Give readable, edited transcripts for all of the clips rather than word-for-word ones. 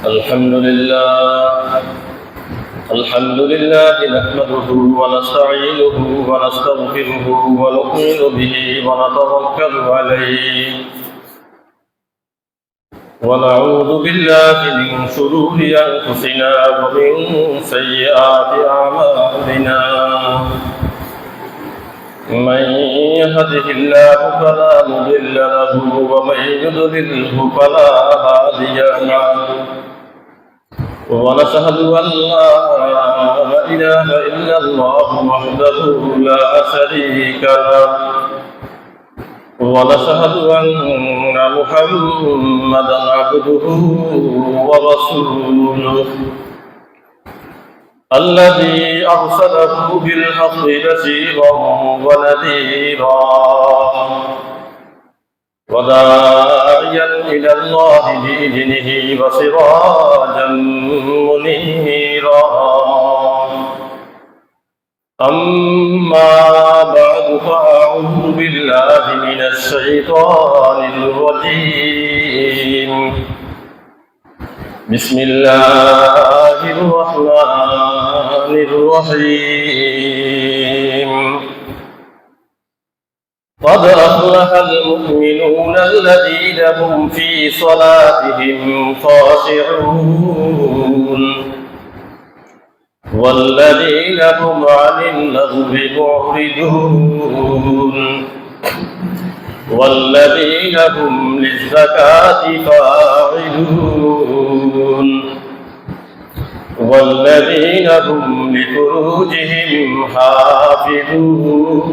الحمد لله نحمده ونستعينه ونستغفره ونؤمن به ونتوكل عليه ونعوذ بالله من شرور أنفسنا ومن سيئات أعمالنا من يهده الله فلا مضل له ومن يضلله فلا هادي له ونشهد أن لا إله إلا الله وحده لا شريك له ونشهد أن محمدا عبده ورسوله الذي أرسله بالحق بشيرا ونذيرا وداعيا إلى الله بإذنه وسراجا منيرا أما بعد فأعوذ بالله من الشيطان الرجيم بسم الله الرحمن الرحيم قد أفلح المؤمنون الذين هم في صلاتهم خاشعون والذين هم عن اللغو معرضون والذين هم للزكاة فاعلون والذين هم لفروجهم حافظون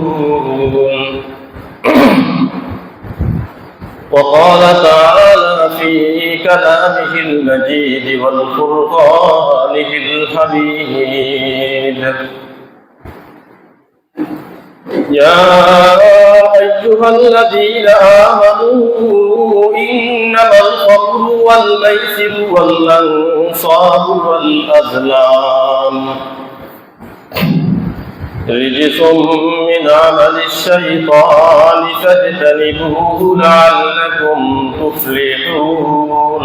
وقال تعالى في كلامه المجيد والفرقانه الحميد يا أيها الذين آمنوا إنما الخمر والميسر والأنصاب والأزلام رجس من عمل الشيطان فاجتنبوه لعلكم تفلحون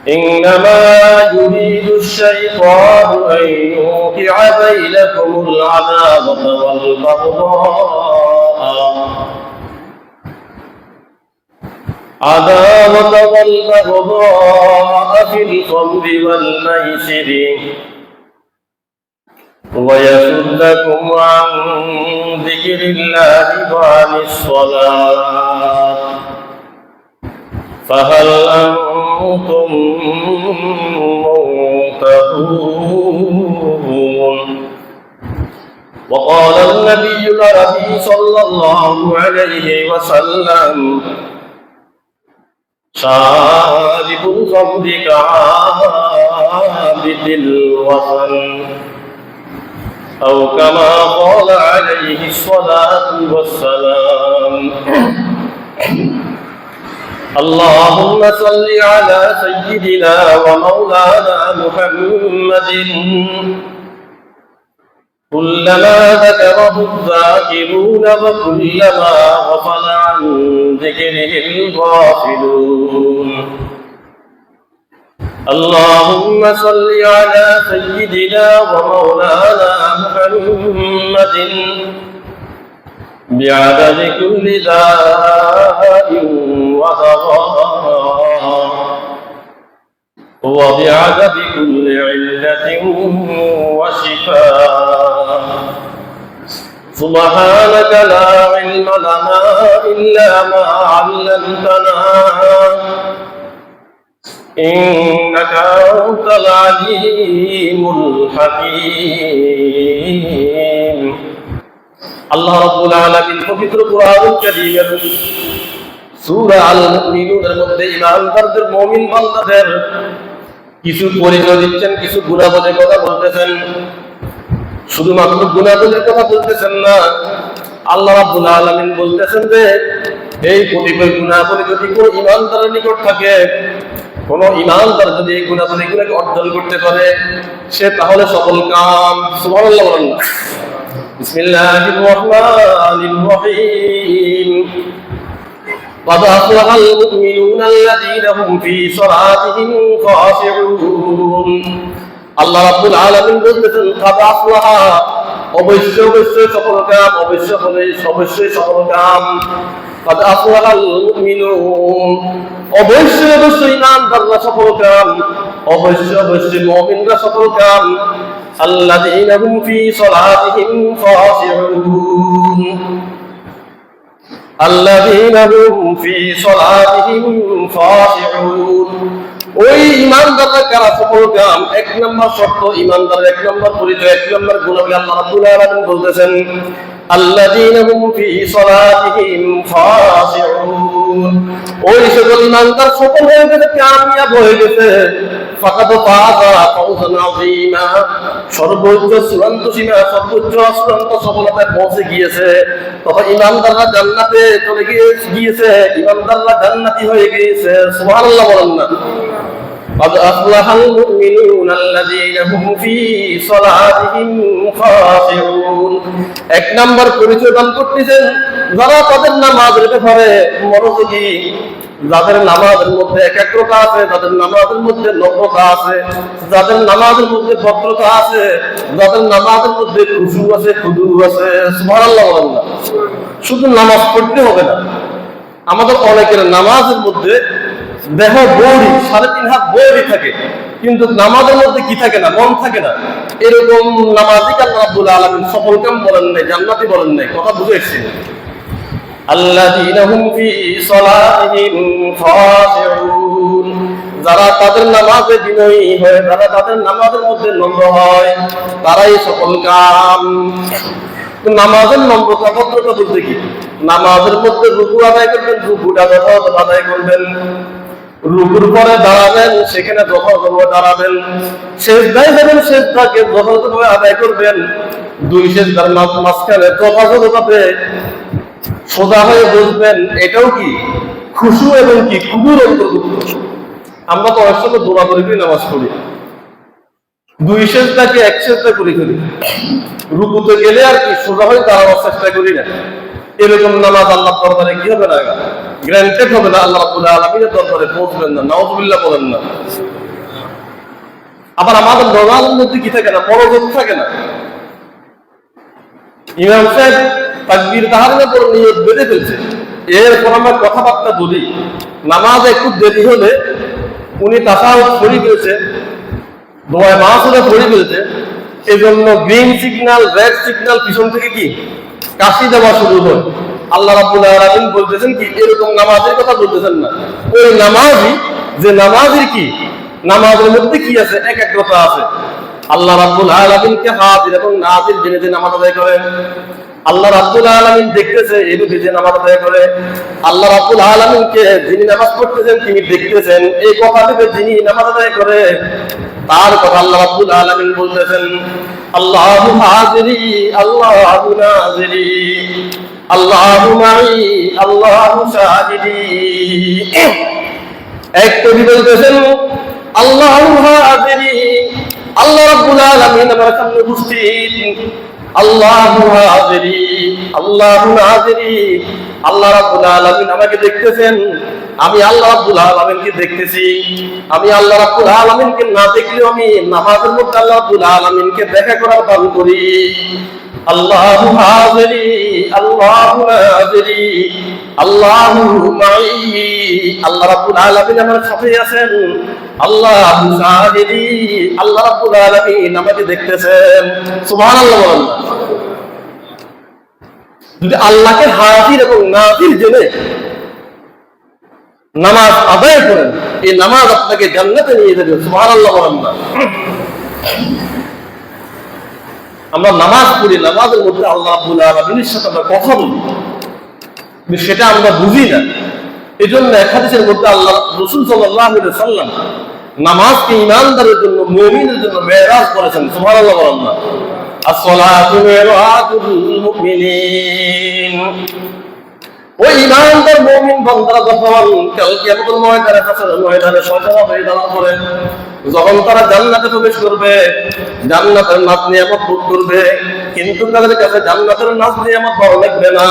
إنما يريد الشيطان أن يوقع بينكم العداوة والبغضاء في الخمر والميسر ويصدكم عن ذكر الله وعن الصلاة فهل أنتم منتهون وقال النبي العربي صلى الله عليه وسلم شارب الخمر كعابد الوثن أو كما قال عليه الصلاة والسلام اللهم صل على سيدنا ومولانا محمد كلما ذكره الذاكرون وكلما غفل عن ذكره الغافلون اللهم صل على سيدنا ومولانا محمد بعدد كل داء ودواء وبعدد كل علة وشفاء سبحانك لا علم لنا إلا ما علمتنا إنك أنت العليم الحكيم আল্লাহ রাব্বুল আলামিন পবিত্র কোরআনুল কারীমের সূরা আল মুমিনুনের মধ্যে ঈমানদারদের মুমিন বান্দাদের কিছু পরিচয় দিচ্ছেন, কিছু গুণাবলীর কথা বলতেছেন। শুধুমাত্র গুণাবলীর কথা বলতেছেন না, আল্লাহ রাব্বুল আলামিন বলতেছেন যে এই কতিপয় গুণাবলী যদি কোনো ঈমানদারের নিকট থাকে, কোন ঈমানদার যদি এই গুণাবলীগুলোকে অর্জন করতে পারে, সে তাহলে সফল কাম। সুবহানাল্লাহ বলেন না। বিসমিল্লাহির রহমানির রহিম قد أفلح المؤمنون الذين هم في صلاتهم خاشعون আল্লাহ রাব্বুল আলামিন বলতেছেন قد أفلح অবশ্যই অবশ্যই সফল কাম অবশ্যই সফল কাম قد أفلح المؤمنون অবশ্যই অবশ্যই ঈমানদাররা সফল কাম অবশ্যই অবশ্যই মুমিনরা সফল কাম الذين هم في صلاتهم خاشعون الذين هم في صلاتهم خاشعون ওই ঈমানদাররা কারা সফল কাম এক নম্বর শর্ত ঈমানদার এক নম্বর পরিচয় এক নম্বর গুণাবলী আল্লাহ রাব্বুল আলামিন বলতেছেন আল্লাযীনা হুম ফী সালাতিহিম খাশিউন ওই সকল ঈমানদার সফল হয়ে গেছে কামিয়াব হয়ে গেছে ফাকাদ ফাযা ফাওজান আযীমা সর্বোচ্চ চূড়ান্ত সীমা সর্বোচ্চ চূড়ান্ত সফলতায় পৌঁছে গিয়েছে তখন ঈমানদাররা জান্নাতে চলে গিয়েছে ঈমানদাররা জান্নাতি হয়ে গিয়েছে সুবহানাল্লাহ বলেন না قد أفلح المؤمنون الذين هم في صلاتهم خاشعون এক নাম্বার পরিচয় দান করতেছেন যারা তাদের নামাজের ব্যাপারে মনোযোগী যাদের নামাজের মধ্যে একাগ্রতা আছে যাদের নামাজের মধ্যে নম্রতা আছে যাদের নামাজের মধ্যে ভদ্রতা আছে যাদের নামাজের মধ্যে খুশু আছে খুদু আছে সুবহানাল্লাহ বলেন না শুধু নামাজ পড়তে হবে না আমাদের অনেকের নামাজের মধ্যে দেহ বৌড়ি 3.5 হাত বৌড়ি থাকে কিন্তু নামাজের মধ্যে কি থাকে না মন থাকে না এরকম নামাজিকে আল্লাহ রাব্বুল আলামিন সফল কাম বলেন নাই জান্নাতি বলেন নাই কথা বুঝে এসেছেন আল্লাযীনা হুম ফী সালাতিহিম খাশিউন যারা তাদের নামাজে বিনয়ী হয় যারা তাদের নামাজের মধ্যে নম্র হয় তারাই সফল কাম নামাজের নম্রতা ভদ্রতা বলতে কি নামাজের মধ্যে রুকু আদায় করবেন রুকুটা যথাযথ আদায় করবেন রুকুর পরে দাঁড়াবেন সেখানে যথাযথভাবে দাঁড়াবেন সেজদায় যাবেন সেজদাকে যথাযথভাবে আদায় করবেন দুই সেজদার মাঝখানে যথাযথভাবে সোজা হয়ে বসবেন এটাও কি খুশু এবং কি খুবুর অন্তর্ভুক্ত আমরা তো অনেক সময় দৌড়াদৌড়ি করে নামাজ পড়ি দুই সেজদাকে এক সেজদা করে ফেলি রুকুতে গেলে আর কি সোজা হয়ে দাঁড়ানোর চেষ্টা করি না এরকম নামাজ আল্লাহর দরবারে কি হবে না গ্রান্টেড হবে না আল্লাহ রাব্বুল আলামিনের দরবারে পৌঁছবেন না নাউযুবিল্লাহ বলেন না আবার আমাদের নামাজের মধ্যে কি থাকে না মনোযোগ থাকে না ইমাম সাহেব তাকবীর তাহরিমের পর নিয়ত বেঁধে ফেলছে এরপর আমরা কথাবার্তা বলি নামাজ একটু দেরি হলে উনি তাশাহুদ পড়ে ফেলছে দোয়া মাসুদে পড়ে ফেলছে এজন্য গ্রিন সিগন্যাল রেড সিগন্যাল পিছন থেকে কি কাশি দেওয়া শুরু হয় আল্লাহ রাব্বুল আলামিন বলতেছেন কি এরকম নামাজের কথা বলতেছেন না ওই নামাজি যে নামাজের কি নামাজের মধ্যে কি আছে একাগ্রতা আছে আল্লাহ রাব্বুল আলামিনকে হাজির এবং নাজির জেনে যে নামাজ আদায় করেন আল্লাহ রাব্বুল আলামিন দেখতেছে এভাবে যে নামাজ আদায় করে আল্লাহ রাব্বুল আলামিনকে যিনি নামাজ পড়তেছেন তিনি দেখতেছেন এই কথা ভেবে যিনি নামাজ আদায় করে তার কথা আল্লাহ রাব্বুল আলামিন বলতেছেন আল্লাহু হাজিরি আল্লাহু নাজিরি আল্লাহু মাই আল্লাহু শাহিদি এক কবি বলতেছেন আল্লাহু হাজিরি আল্লাহ রাব্বুল আলামিন আমার সামনে উপস্থিত আল্লাহু হাজিরি আল্লাহু নাজিরি আল্লাহ রাব্বুল আলামিন আমাকে দেখতেছেন আমি আল্লাহ রাব্বুল আলামিনকে দেখতেছি আমি আল্লাহ রাব্বুল আলামিনকে না দেখলেও আমি নামাজের মধ্যে আল্লাহ রাব্বুল আলামিনকে দেখা করার দান করি আল্লাহু হাজিরি আল্লাহু নাজিরি আল্লাহু মাই আল্লাহ রাব্বুল আলামিন আমার সাথে আছেন আল্লাহু শাহিদি আল্লাহ রাব্বুল আলামিন আমাকে দেখতেছেন সুবহানাল্লাহ বলেন যদি আল্লাহকে হাজির এবং নাজির জেনে নামাজ আদায় করেন এই নামাজ আপনাকে জান্নাতে নিয়ে যাবে সুবহানাল্লাহ বলেন না আমরা নামাজ পড়ি নামাজের মধ্যে আল্লাহ রাব্বুল আলামিনের সাথে আমরা কথা বলি কিন্তু সেটা আমরা বুঝি না এজন্য এক হাদিসের মধ্যে আল্লাহ রাসূল সাল্লাল্লাহু আলাইহি ওয়াসাল্লাম নামাজকে ঈমানদারের জন্য মুমিনের জন্য মেরাজ করেছেন সুবহানাল্লাহ বলেন না আসসালাতু মিরাজুল মুমিনিন ওই ঈমানদার মুমিন বান্দারা যখন কাল কিয়ামতের ময়দানে হাসরের ময়দানে সজদা হয়ে দাঁড়ানো করে যখন তারা জান্নাতে প্রবেশ করবে জান্নাতের নাজ নিয়ামত ভোগ করবে কিন্তু তাদের কাছে জান্নাতের নাজ নিয়ামত ভালো লাগবে না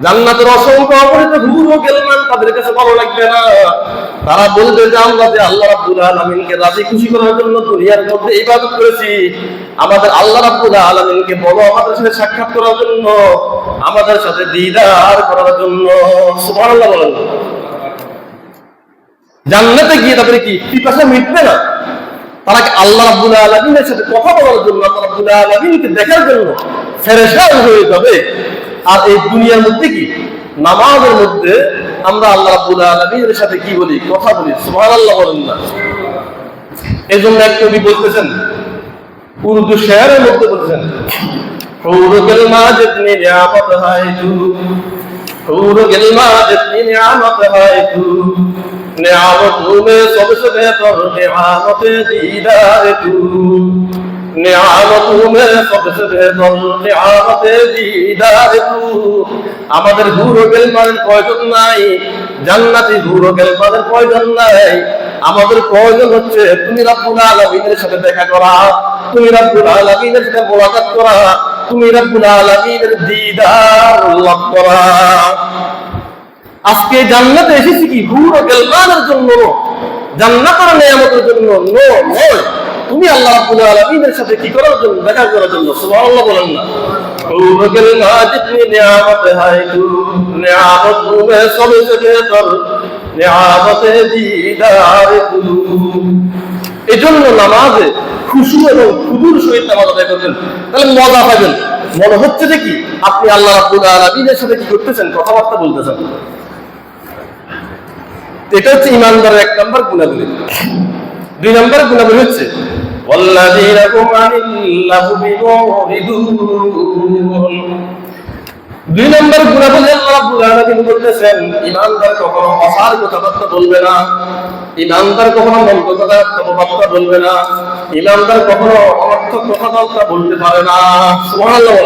জান্নাতের অসংখ্য অপরিচিত হুর ও গেলমান তাদের কাছে ভালো লাগবে না। তারা বলবে যে আমরা যে আল্লাহ রাব্বুল আলামিনকে রাজি খুশি করার জন্য দুনিয়ার মধ্যে ইবাদত করেছি, আমাদের আল্লাহ রাব্বুল আলামিনকে বলো আমাদের সাথে সাক্ষাৎ করার জন্য, আমাদের সাথে দিদার করার জন্য। সুবহানাল্লাহ বলেন। জান্নাতে গিয়ে তাদের কি পিপাসা মিটবে না? তারা আল্লাহ রাব্বুল আলামিনের সাথে কথা বলার জন্য, আল্লাহ রাব্বুল আলামিনকে দেখার জন্য ফেরেশতান হয়ে যাবে। আর এই দুনিয়ার মধ্যে কি নামাজের মধ্যে আমরা আল্লাহ রাব্বুল আলামিনের সাথে কি বলি? কথা বলি। সুবহানাল্লাহ বলেন না। এই জন্য এক কবি বলতেছেন, উর্দু শেয়ারের মধ্যে বলছেন, হুর গেলমা জিতনি নিয়ামত হায় তু, হুর গেলমা জিতনি নিয়ামত হায় তু, নিয়ামতों में सबसे बेहतर नियामत दीदार तू, নিয়ামতों में सबसे बेहतर नियामत दीदार तू। আমাদের হুর ও গেলমানের প্রয়োজন নাই, জান্নাতি হুর ও গেলমানের প্রয়োজন নাই। আমাদের প্রয়োজন হচ্ছে তুমি রব্বুল আলামিনের সাথে দেখা করা, তুমি রব্বুল আলামিনের সাথে মোলাকাত করা, তুমি রব্বুল আলামিনের দিদার লাভ করা। আজকে জান্নাতে এসেছি কি হুর ও গেলমানের জন্য, জান্নাতের নিয়ামতের জন্য নয়। তুমি আল্লাহ রাব্বুল আলামিনের সাথে কি করার জন্য? দেখা করার জন্য। সুবহানাল্লাহ বলেন না। হুর ও গেলমা জিতনি নিয়ামত হায় তু, নিয়ামতों में सबसे बेहतर नियामत दीदार तू। এজন্য নামাজে খুশু এবং খুদুর সহিত নামাজ আদায় করবেন, তাহলে মজা পাবেন। মনে হচ্ছে যে কি আপনি আল্লাহ রাব্বুল আলামিনের সাথে কি করতেছেন? কথাবার্তা বলতেছেন। এটা হচ্ছে ইমানদারের এক নম্বর গুণাবলী। দুই নম্বর গুণাবলী হচ্ছে ওয়াল্লাযীনা হুম আনিল লাহবি মুরিদুন। দুই নম্বর গুণাবলী আল্লাহ রাব্বুল আলামিন বলতেছেন, ইমানদার কখনো অসার কথাবার্তা বলবে না, ইমানদার কখনো মন্দ কথাবার্তা বলবে না, ইমানদার কখনো অনর্থক কথাবার্তা বলতে পারে না। সুবহানাল্লাহ।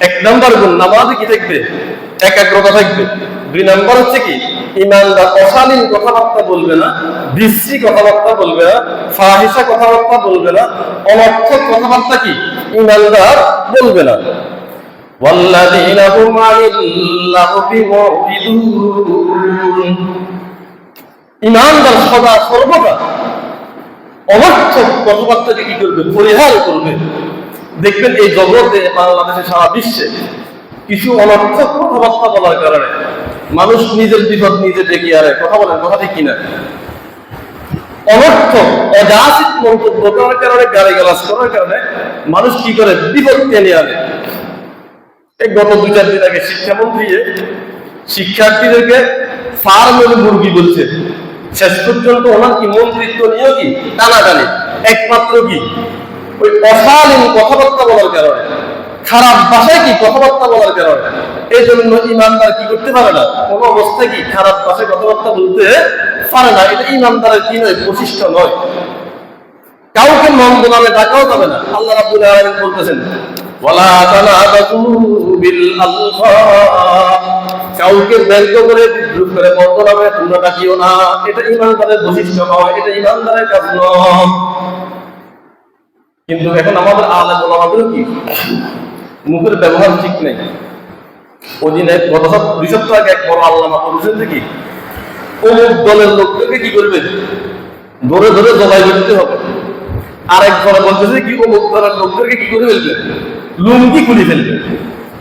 এক নম্বর গুণ নামাজে কি থাকবে? একাগ্রতা থাকবে। দুই নম্বর হচ্ছে কি ইমানদার অশালীন কথাবার্তা বলবে না, বিশ্রী কথাবার্তা বলবে না, ফাহিশা কথাবার্তা বলবে না, অনর্থক কথাবার্তা কি ইমানদার বলবে না। ওয়াল্লাযীনা হুম আনিল লাহবি মুরিদুন। ইমানদার সদা সর্বদা অনর্থক কথাবার্তাকে কি করবে? পরিহার করবে। দেখবেন এই জগতে, বাংলাদেশে, সারা বিশ্বে কিছু অনর্থক কথাবার্তা বলার কারণে মানুষ নিজের বিপদ নিজে ডেকে আনে। কথা বলেন, কথা ঠিক কিনা? অনর্থক অযাচিত মন্তব্য করার কারণে, গালিগালাজ করার কারণে মানুষ কি করে? বিপদ টেনে আনে। গত 2-4 দিন আগে শিক্ষামন্ত্রী শিক্ষার্থীদেরকে ফার্মের মুরগি বলছে। শেষ পর্যন্ত ওনার কি মন্ত্রিত্ব নিয়ে কি টানাটানি, একমাত্র কি ওই অশালীন কথাবার্তা বলার কারণে, খারাপ ভাষায় কি কথাবার্তা বলার কারণে। এই জন্য ইমানদার কি করতে পারে না, কোনো অবস্থায় কি খারাপ ভাষায় কথাবার্তা বলতে পারে না। এটা ইমানদারের কি নয়? বৈশিষ্ট্য নয়। কাউকে মন্দ নামে ডাকাও যাবে না। আল্লাহ রাব্বুল আলামিন বলতেছেন, ওয়ালা তানাবাতু বিল আলফাব। কাউকে ব্যঙ্গ করে, বিদ্রুপ করে মন্দ নামে তোমরা ডাকিও না। এটা ইমানদারের বৈশিষ্ট্য নয়, এটা ইমানদারের কাজ নয়। কিন্তু এখন আমাদের আলেম ওলামাদের কি মুখের ব্যবহার ঠিক নেই। ওদিন গত 2 সপ্তাহ আগে এক বড় আল্লামা বলেছেন যে কি অমুক দলের লোকদেরকে কি করবে? ধরে ধরে জবাই করতে হবে। আরেক দল বলতেছে কি অমুক দলের লোকদেরকে কি করে ফেলবে? লুঙ্গি খুলে ফেলবে।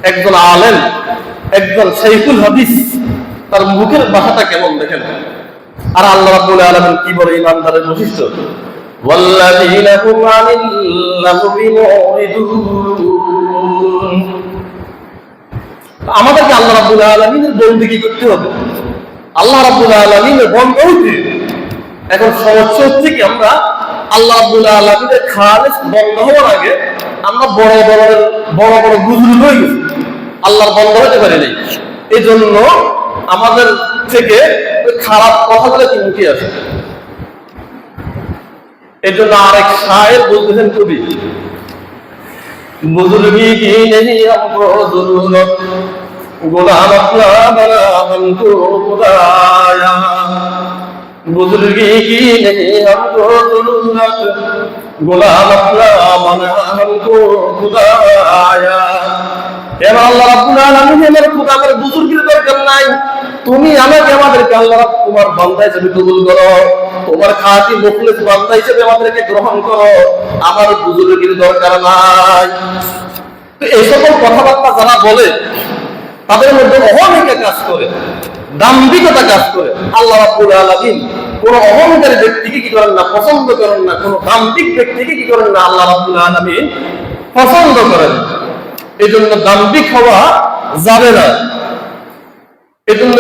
একজন আলেম, একজন শাইখুল হাদিস, তার মুখের ভাষাটা কেমন দেখেন। আর আল্লাহ রাব্বুল আলামিন কি বলে ইমানদারের বৈশিষ্ট্য? ওয়াল্লাযীনা হুম আনিল লাহবি মুরিদুন। আমাদেরকে আল্লাহ রাব্বুল আলামিনের বন্দেগী করতে হবে, আল্লাহ রাব্বুল আলামিনের বন্ধ হইতে। এখন সমস্যা হচ্ছে কি আমরা আল্লাহ রাব্বুল আলামিনের খালেস বন্ধ হওয়ার আগে আমরা বড় বড় বুজুর্গ হয়ে গেছি, আল্লাহর বন্ধ হতে পারি নাই। এই জন্য আমাদের থেকে ওই খারাপ কথাগুলো কি মুখে আসে। এই জন্য আরেক শায়ের বলতেছেন কবি, বুজুর্গি কি নেই हमको जरूरत, गुलाम अपना बना हमको खुदाया। बुजुर्गी की नहीं हमको जरूरत, गुलाम अपना बना हमको खुदाया। এবার আল্লাহ রাব্বুল আলামিন এর খোদা আমার বুজুর্গের দরকার নাই, তুমি আমাকে আমাদেরকে আল্লাহ তোমার বান্দা হিসেবে কবুল করো, তোমার খাঁটি মুখলিস বান্দা হিসেবে আমাদেরকে গ্রহণ করো, আমার বুজুর্গের দরকার নাই। তো এই সকল কথাবার্তা যারা বলে তাদের মধ্যে অহমিকা কাজ করে, দাম্ভিকতা কাজ করে। আল্লাহ রাব্বুল আলামিন কোন অহংকারী ব্যক্তিকে কি করেন না, পছন্দ করেন না। কোন দাম্ভিক ব্যক্তিকে কি করেন না, আল্লাহ রাব্বুল আলামিন পছন্দ করেন। এই জন্য দাম্ভিক হওয়া যাবে না। এই জন্য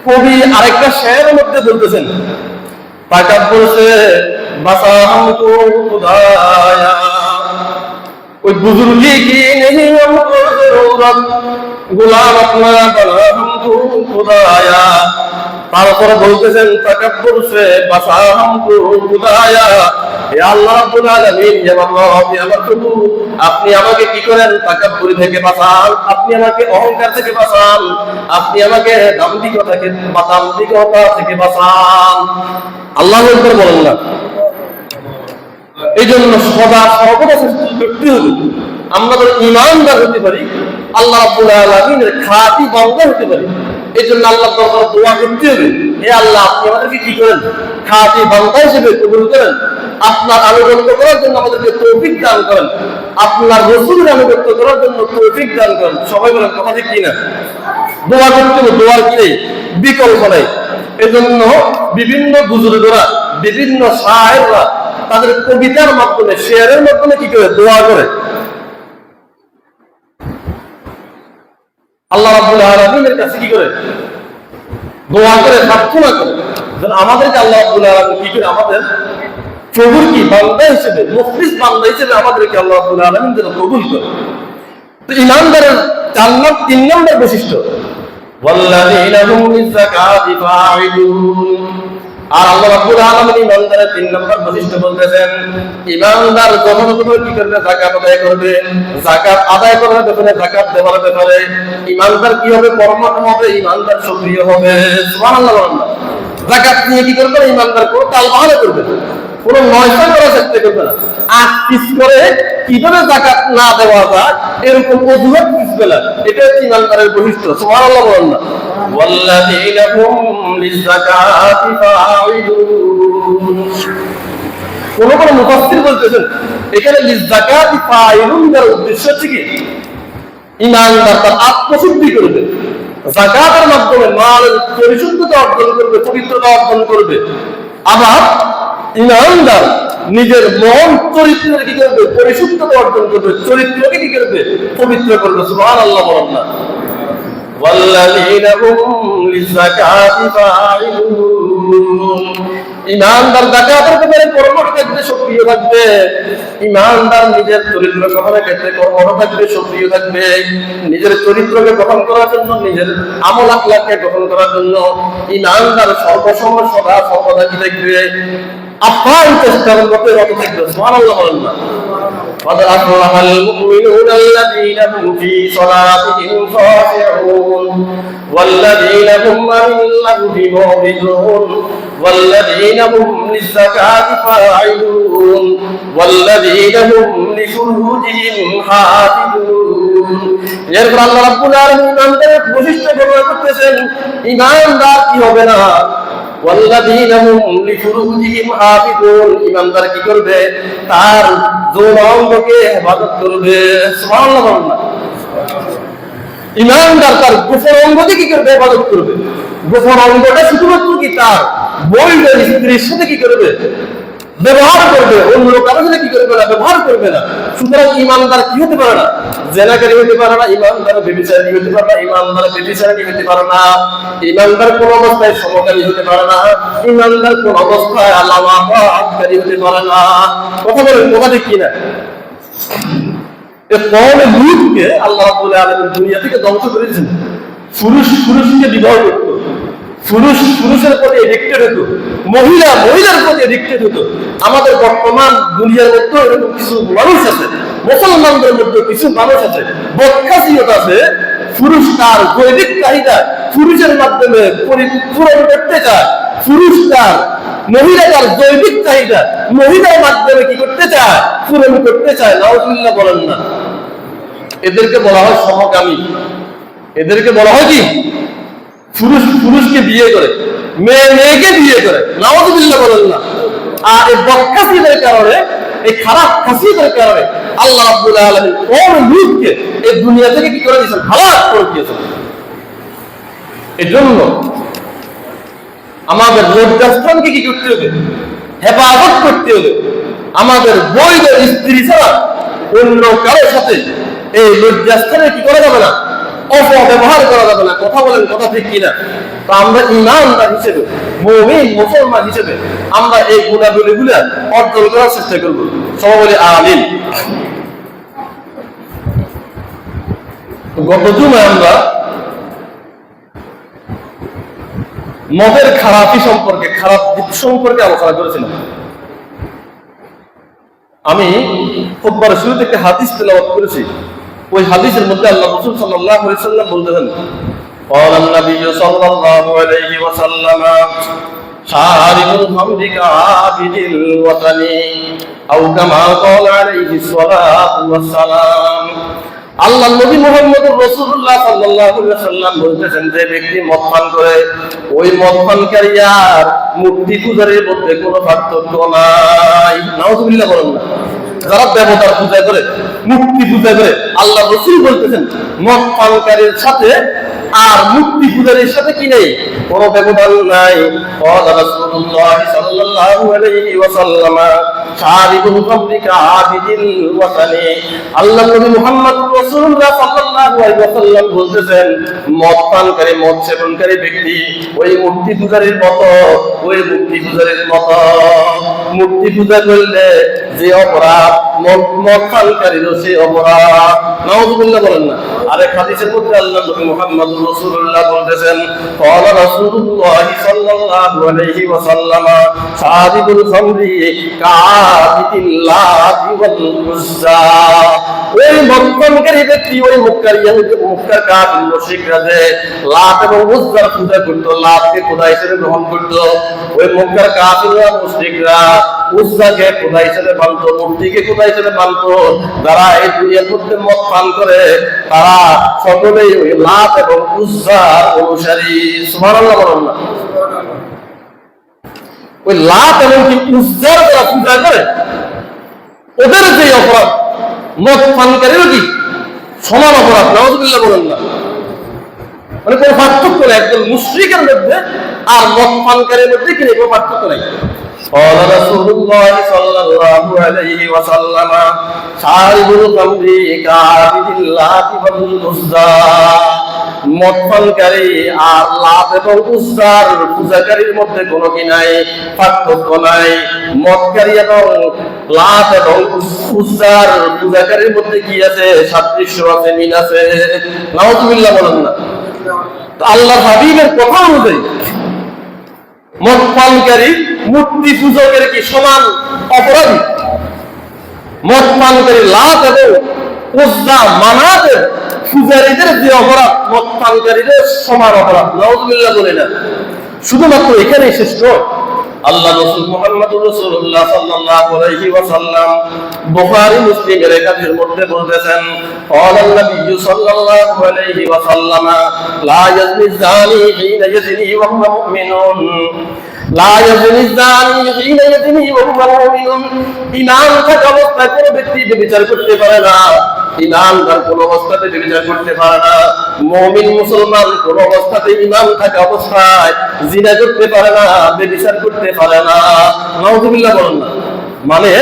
কবি আরেকটা শেরের মধ্যে বলতেছেন, তাকাব্বুর সে বাসা হামকো খুদায়া, ওই বুজুর্গি কি नहीं हमको जरूरत, गुलाम अपना बना हमको खुदाया। তারপরে বলতেছেন, তাকাব্বুর সে বাসা হামকো খুদায়া, হে আল্লাহ রাব্বুল আলামিন, হে আল্লাহ, হে আমার প্রভু, আপনি আমাকে কি করেন, তাকাব্বুর থেকে বাঁচান, আপনি আমাকে অহংকার থেকে বাঁচান, আপনি আমাকে দাম্ভিকতা থেকে বাঁচান। আল্লাহর উপর বলেন না। এই জন্য সদা সর্বদা চেষ্টা করতে হবে আমরা যেন ঈমানদার হতে পারি, আল্লাহ রাব্বুল আলামিনের খাঁটি বান্দা হতে পারি। এই জন্য আল্লাহর দরবারে দোয়া করতে হবে, হে আল্লাহ, আপনি আমাদেরকে কি করেন, খাঁটি বান্দা হিসেবে কবুল করেন, আপনার আনুগত্য করার জন্য আমাদেরকে তৌফিক দান করেন, আপনার রাসূলের আনুগত্য করার জন্য তৌফিক দান করেন। সবাই বলেন কথা ঠিক কিনা? দোয়া করতে হবে, দোয়ার কি নেই, বিকল্প নাই। এই জন্য বিভিন্ন বুজুর্গরা, বিভিন্ন শায়েররা তাদের কবিতার মাধ্যমে, শেয়ারের মাধ্যমে কি করে দোয়া করে। আল্লাহ রাব্বুল আলামিনের কাছে কি করে দোয়া করে, প্রার্থনা করে যেন আমাদেরকে আল্লাহ রাব্বুল আলামিন কি করে আমাদের প্রভুর কি বান্দা হিসেবে, মুখলিস বান্দা হিসেবে আমাদেরকে আল্লাহ রাব্বুল আলামিন যেন কবুল করে। তো ঈমানদারের 3 নম্বর বৈশিষ্ট্য, ওয়াল্লাযীনা হুম লিযাকাতি ফাঈলুন। আর আল্লাহ রাব্বুল আলামিন ঈমানদারের 3 নম্বর বৈশিষ্ট্য বলতেছেন, ঈমানদার যখন কি করবে, যাকাত আদায় করবে। যাকাত আদায় করার ব্যাপারে, যাকাত দেওয়ার ব্যাপারে ঈমানদার কি হবে, কর্মঠ হবে, ঈমানদার সক্রিয় হবে। সুবহানাল্লাহ বলেন না। যাকাত নিয়ে কি করবে, ঈমানদার কোনো তালবাহানা করবে না, কোনো নয়সা করার চেষ্টা করবে না। আকিস করে কিভাবে যাকাত না দেওয়া যায় এরকম অজুহাত খুঁজবে না। এটা হচ্ছে ঈমানদারের বৈশিষ্ট্য। সুবহানাল্লাহ বলেন না। ওয়াল্লাযীনা হুম লিযাকাতি ফাঈলুন। কোন মুফাসসির বলতেছেন এখানে লিযাকাতি ফাঈলুন এর উদ্দেশ্য হচ্ছে কি, ঈমানদার তার আত্মশুদ্ধি করবে, যাকাতের মাধ্যমে মালের পরিশুদ্ধতা অর্জন করবে, পবিত্রতা অর্জন করবে। আবার ঈমানদার নিজের মন চরিত্রের কি করবে, পরিশুদ্ধতা অর্জন করবে, চরিত্রকে কি করবে, পবিত্র করবে। সুবহানাল্লাহ বলেন না। ওয়াল্লাযীনা হুম লিযাকাতি ফাঈলুন। ঈমানদার যাকাতের ব্যাপারে কর্মঠ থাকবে, সক্রিয় থাকবে। ঈমানদার নিজের চরিত্র গঠনের ক্ষেত্রে কর্মঠ থাকবে, সক্রিয় থাকবে। নিজের চরিত্রকে গঠন করার জন্য, নিজের আমল আখলাককে গঠন করার জন্য ঈমানদার সর্বসময় সদা সর্বদা কি থাকবে, আপ্রাণ চেষ্টার মধ্যে রত থাকবে। সুবহানাল্লাহ বলেন না। قد أفلح المؤمنون الذين هم في صلاتهم خاشعون والذين هم عن اللغو معرضون والذين هم للزكاة فاعلون والذين هم لفروجهم حافظون। এরপর আল্লাহ রাব্বুল আলামিন ইমানদারের বৈশিষ্ট্য বর্ণনা করতেছেন, ইমানদার কি হবে না, ওয়াল্লাযীনা হুম লিফুরুজিহিম হাফিজুন। ইমানদার কি করবে, তার যৌন অঙ্গকে হেফাজত করবে। সুবহানাল্লাহ বলেন না। ইমানদার তার গোপন অঙ্গকে কি করবে, হেফাজত করবে। গোপন অঙ্গটা শুধুমাত্র কি তার বৈধ স্ত্রীর সাথে কি করবে, ব্যবহার করবে, অন্য কারোর সাথে কি করবে না, ব্যবহার করবে না। সুতরাং ইমানদার কি হতে পারে না, জেনাকারী হতে পারে না, ইমানদার ব্যভিচারী হতে পারে না, ইমানদার ব্যভিচারী হতে পারে না, ইমানদার কোন অবস্থায় সমকামী হতে পারে না, ইমানদার কোন অবস্থায় আল্লাহওয়াদকারী হতে পারে না। কথা বলেন কথা ঠিক কিনা? এই কওমে লূতকে আল্লাহ রাব্বুল আলামিন দুনিয়া থেকে ধ্বংস করে দিয়েছেন। পুরুষকে বিবাহ করত, পুরুষের প্রতি এডিক্টেড হতো, মহিলার প্রতি এডিক্টেড হতো। আমাদের বর্তমান দুনিয়ার মধ্যে এরকম কিছু মানুষ আছে, মুসলমানদের মধ্যে কিছু মানুষ আছে, বদখাসিয়ত আছে। পুরুষ তার জৈবিক চাহিদা পুরুষের মাধ্যমে পূরণ করতে চায়, পুরুষ তার মহিলা তার জৈবিক চাহিদা মহিলার মাধ্যমে কি করতে চায়, পূরণ করতে চায়। নাউজুবিল্লাহ বলেন না। এদেরকে বলা হয় সমকামী। এদেরকে বলা হয় কি? পুরুষ পুরুষকে বিয়ে করে, মেয়ে মেয়েকে বিয়ে করে। নাউযুবিল্লাহ বলেন না। আর এই বদখাসিদের কারণে, এই খারাপ খাসিদের কারণে আল্লাহ রাব্বুল আলামিন কোন লূতকে এই দুনিয়া থেকে কি করে দিয়েছেন? হালাক করে দিয়েছেন। এজন্য আমাদের লজ্জাস্থানকে কি করতে হবে? হেফাজত করতে হবে। আমাদের বৈধ স্ত্রী ছাড়া অন্য কারোর সাথে এই লজ্জাস্থানে কি করা যাবে না? অপব্যবহার করা যাবে না। কথা বলেন, কথা ঠিক কিনা? তো আমরা ঈমানদার হিসেবে, মুমিন মুসলমান হিসেবে আমরা এই গুণাবলীগুলো অর্জন করার চেষ্টা করব। সবাই বলি আমিন। গত জুমায় আমরা মদের খারাপি সম্পর্কে, খারাপ দিক সম্পর্কে আলোচনা করেছিলাম। আমি খুতবার শুরুতে একটা হাদিস তেলাওয়াত করেছি। ওই হাদিসের মধ্যে আল্লাহ রাসূল সাল্লাল্লাহু আলাইহি ওয়াসাল্লাম বলতেছেন, قال النبي صلى الله عليه وسلم شارب الخمر كعابد الوطن أو كما قال عليه الصلاة والسلام। আল্লাহ নবী মুহাম্মদুর রাসূলুল্লাহ সাল্লাল্লাহু আলাইহি ওয়াসাল্লাম বলতেছেন, যে ব্যক্তি মদ পান করে ওই মদ পানকারী আর মূর্তি পূজারীর মধ্যে কোনো পার্থক্য নাই। নাউযুবিল্লাহ বলেন না। যারা দেবতার পূজা করে, মূর্তি পূজা করে, আল্লাহ রাসূল বলতেছেন মদ পানকারীর সাথে আর মূর্তি পূজারীর সাথে কি নেই? কোনো ব্যবধান নাই। ক্বালা রাসূলুল্লাহ সাল্লাল্লাহু আলাইহি ওয়াসাল্লাম শারিবুল খামরি কাআবিদিল ওয়াতানি। আল্লাহ নবী মুহাম্মদুর রাসূলুল্লাহ সাল্লাল্লাহু আলাইহি ওয়াসাল্লাম বলতেছেন, মদ পানকারী, মদ সেবনকারী ব্যক্তি ওই মূর্তি পূজারীর মতো, ওই মূর্তি পূজারীর মতো। মূর্তি পূজা করলে যে অপরাধ, মদ পানকারীরও সে অপরাধ। নাউযুবিল্লাহ বলেন না। আরেক হাদিসের মধ্যে আল্লাহ নবী মুহাম্মদুর রাসূলুল্লাহ বলতেছেন, ক্বালা রাসূলুল্লাহ সাল্লাল্লাহু আলাইহি ওয়াসাল্লাম শারিবুল খামরি কাআবিদিল লাতি ওয়াল উজ্জা। ওই মদ পানকারী ব্যক্তি, ওই মুক্কার কাফির মুশরিকরা যে লাত এবং উজ্জার পূজা করত, লাতকে খোদা হিসেবে গ্রহণ করত, ওই মুক্কার কাফিররা মুশরিকরা উজ্জাকে খোদা হিসেবে মানত, মূর্তিকে খোদা হিসেবে মানত। যারা এই দুনিয়ার মধ্যে মদ পান করে তারা সকলেই ওই লাত এবং উজ্জার অনুসারী। সুবহানাল্লাহ বলেন না। ওই লাত এবং উজ্জার যারা পূজা করে ওদের যে অপরাধ, মদ পানকারীরও কি সমান অপরাধ। নাউযুবিল্লাহ বলেন না। মানে কোনো পার্থক্য নেই একজন মুশরিকের মধ্যে আর মদ পানকারীর মধ্যে কি কোনো পার্থক্য নেই। قال رسول الله صلى الله عليه وسلم شارب الخمر كعابد اللات والعزى। মদ পানকারী আর লাত এবং উজ্জার পূজাকারীর মধ্যে কোনো কি নাই? পার্থক্য নাই। মদকারী এবং লাত এবং উজ্জার পূজাকারীর মধ্যে কি আছে? সাদৃশ্য আছে, মিল আছে। নাউযুবিল্লাহ বলেন না। তো আল্লাহর হাবিবের কথা অনুযায়ী মদ পানকারী মূর্তি পূজকের কি সমান অপরাধী? মদ পানকারী লাত এবং উজ্জা মানাতের পূজারীদের যে অপরাধ, মদ পানকারীদের সমান অপরাধ। নাউযুবিল্লাহ বলে না। শুধুমাত্র এখানেই শেষ নয়। আল্লাহ রাসূল মুহাম্মদুর রাসূলুল্লাহ সাল্লাল্লাহু আলাইহি ওয়াসাল্লাম বুখারী মুসলিমের হাদিসের মধ্যে বলতেছেন, ক্বালা নবী সাল্লাল্লাহু আলাইহি ওয়াসাল্লাম লা ইয়াজনি যানি হিনা ইয়াজনি ওয়া হুয়া মুমিনুন। লা ইয়াজনি যানি হিনা ইয়াজনি ওয়া হুয়া মুমিনুন। ঈমান থাকা অবস্থায় কোনো ব্যক্তি ব্যভিচার করতে পারে না। ঈমানদার কোনো অবস্থাতে ব্যভিচার করতে পারে না। মুমিন মুসলমান কোনো অবস্থাতে ঈমান থাকা অবস্থায় জিনা করতে পারে না, ব্যভিচার করতে পারে না। নাউযুবিল্লাহ বলেন না। মানে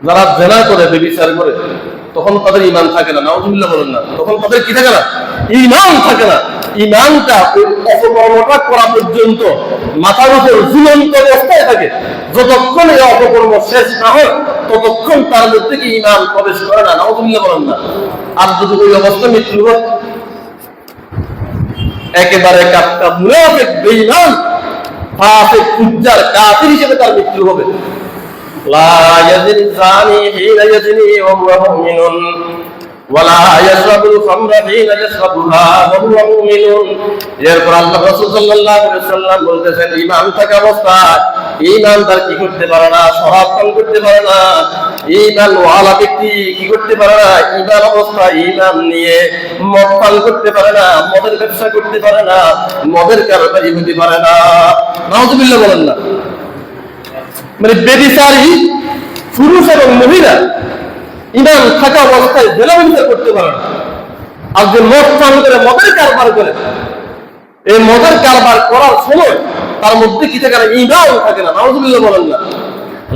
যারা জিনা করে, ব্যভিচার করে, তখন তাদের ঈমান থাকে না। নাউযুবিল্লাহ বলেন না। তখন তাদের কি থাকে না? ঈমান থাকে না। ঈমানটা অপকর্মটা করা পর্যন্ত মাথার উপর ঝুলন্ত অবস্থায় থাকে। যতক্ষণ এই অপকর্ম শেষ না হয় ততক্ষণ তার মধ্যে কি ঈমান প্রবেশ করে না। নাউযুবিল্লাহ বলেন না। আর যদি ওই অবস্থা মৃত্যু হয়, একেবারে কাফকা মুনাফিক, বেঈমান, ফাসিক, ফুজ্জার, কাফির হিসেবে তার মৃত্যু হবে। লা ইয়াজনি যানি হিনা ইয়াজনি ওয়া হুয়া মুমিনুন ওয়া লা ইয়াশরাবুল খামরা হিনা ইয়াশরাবুহা ওয়া হুয়া মুমিনুন। এরপর আল্লাহ রাসূল সাল্লাল্লাহু আলাইহি ওয়াসাল্লাম বলতেছেন, ঈমান থাকা অবস্থায় ঈমানদার কি করতে পারে না? শরাব পান করতে পারে না। ঈমান ওয়ালা ব্যক্তি কি করতে পারে না? ঈমান অবস্থা ঈমান নিয়ে মদ পান করতে পারে না, মদের ব্যবসা করতে পারে না, মদের কারবারি হতে পারে না। নাউযুবিল্লাহ বলেন না। মানে বেবিচারী পুরুষ এবং মহিলা ঈমান থাকা অবস্থায় জেনা ব্যবসা করতে পারে না। আর যে মদ পান করে, মদের কারবার করে, এই মদের কারবার করার সময় তার মধ্যে কি থাকে না? ঈমান থাকে না। নাউযুবিল্লাহ বলেন না।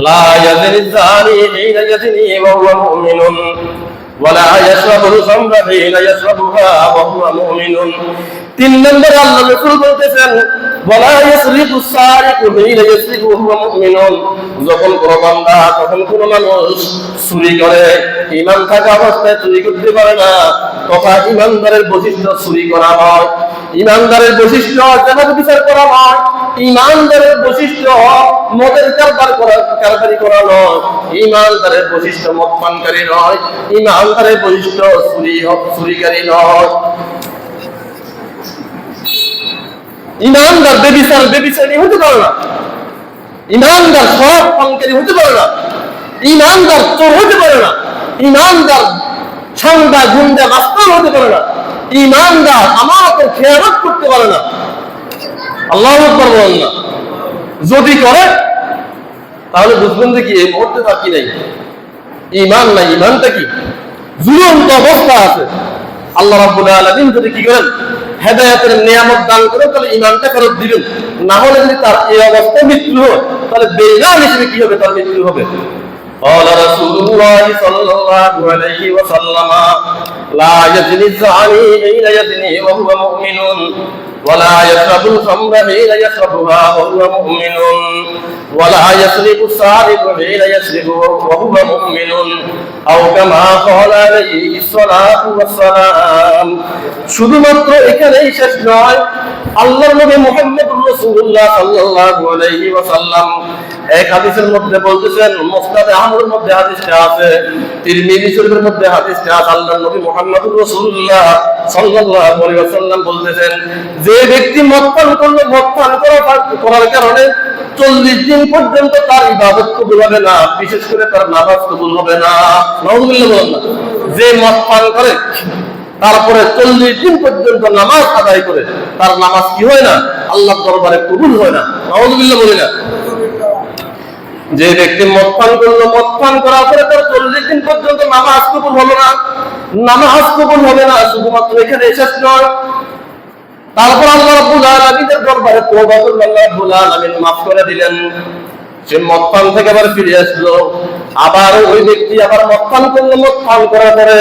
লা ইয়াজনি যানি হিনা ইয়াজনি ওয়া হুয়া মুমিনুন ওয়া লা ইয়াশরাবু খামরা হিনা ইয়াশরাবুহা ওয়া হুয়া মুমিনুন। 3 নম্বরে আল্লাহ রাসূল বলতেছেন ওয়ালা ইয়াসরিকু সারিকু হিনা ইয়াসরিকু ওয়া হুয়া মুমিনুন। যখন কোন বান্দা, যখন কোন মানুষ চুরি করে, ঈমান থাকা অবস্থায় চুরি করতে পারে না, তথা ঈমানদারের বৈশিষ্ট্য চুরি করা নয়, ঈমানদারের বৈশিষ্ট্য জানাতে বিচার করা নয়, ঈমানদারের বৈশিষ্ট্য মদের কারবারি করা নয়, ঈমানদারের বৈশিষ্ট্য মদ পানকারী নয়, ঈমানদারের বৈশিষ্ট্য চুরিকারী নয়। ঈমানদার বেবিচারী হতে পারে না, ঈমানদার শরাব পানকারী হতে পারে না, ঈমানদার চোর হতে পারে না, ঈমানদার সাংবা গুন্ডা মাস্তান হতে পারে না, ঈমানদার আমানতের খেয়ানত করতে পারে না। আল্লাহু আকবার বলেন না। যদি করে তাহলে বুঝবেন যে কি এই মুহূর্তে তার কি নাই? ঈমান নাই। ঈমানটা কি? ঝুলন্ত অবস্থা আছে। আল্লাহ রাব্বুল আলামিন যদি কি করেন? হেদায়েতের নিয়ামত দান করে, তাহলে ঈমানটা ফেরত দিবেন। না হলে যদি তার এই অবস্থা মৃত্যু হয়, তাহলে বেঈমান হিসেবে কি হবে? তার মৃত্যু হবে। قال رسول الله صلى الله عليه وسلم لا يزني الزاني حين يزني وهو مؤمن ولا يشرب الخمر حين يشربها وهو مؤمن ولا يسرق السارق حين يسرق وهو مؤمن أو كما قال عليه الصلاة والسلام। শুধুমাত্র এখানেই শেষ নয়, আল্লাহর নবী মুহাম্মদুর রাসূলুল্লাহ সাল্লাল্লাহু আলাইহি ওয়াসাল্লাম এক হাদিসের মধ্যে বলতেছেন, মুসনাদে আহমদের মধ্যে হাদিসটা আছে, তিরমিজি শরীফের মধ্যে হাদিসটা আছে, আল্লাহর নবী মুহাম্মদুর রাসূলুল্লাহ সাল্লাল্লাহু আলাইহি ওয়াসাল্লাম বলতেছেন, যে ব্যক্তি মদ পান করলো, মদ পান করার কারণে 40 দিন পর্যন্ত তার ইবাদত কবুল হবে না, বিশেষ করে তার নামাজ কবুল হবে না। নাউযুবিল্লাহ বলেন না। যে মদ পান করে তারপরে 40 দিন পর্যন্ত নামাজ আদায় করে, তার নামাজ কি হয় না? আল্লাহর দরবারে কবুল হয় না। নাউযুবিল্লাহ বলেন না। যে ব্যক্তি মদ পান করলো, মদ পান করার পরে তার 40 দিন পর্যন্ত নামাজ কবুল হবে না, নামাজ কবুল হবে না। শুধুমাত্র এখানে শেষ নয়, তারপর আল্লাহ রাব্বুল আলামিনের দরবারে তওবা করলেন, আল্লাহ রাব্বুল আলামিন মাফ করে দিলেন। সে মদ পান থেকে আবার ফিরে আসলো, আবার ওই ব্যক্তি আবার মদ পান করলো, মদ পান করার পরে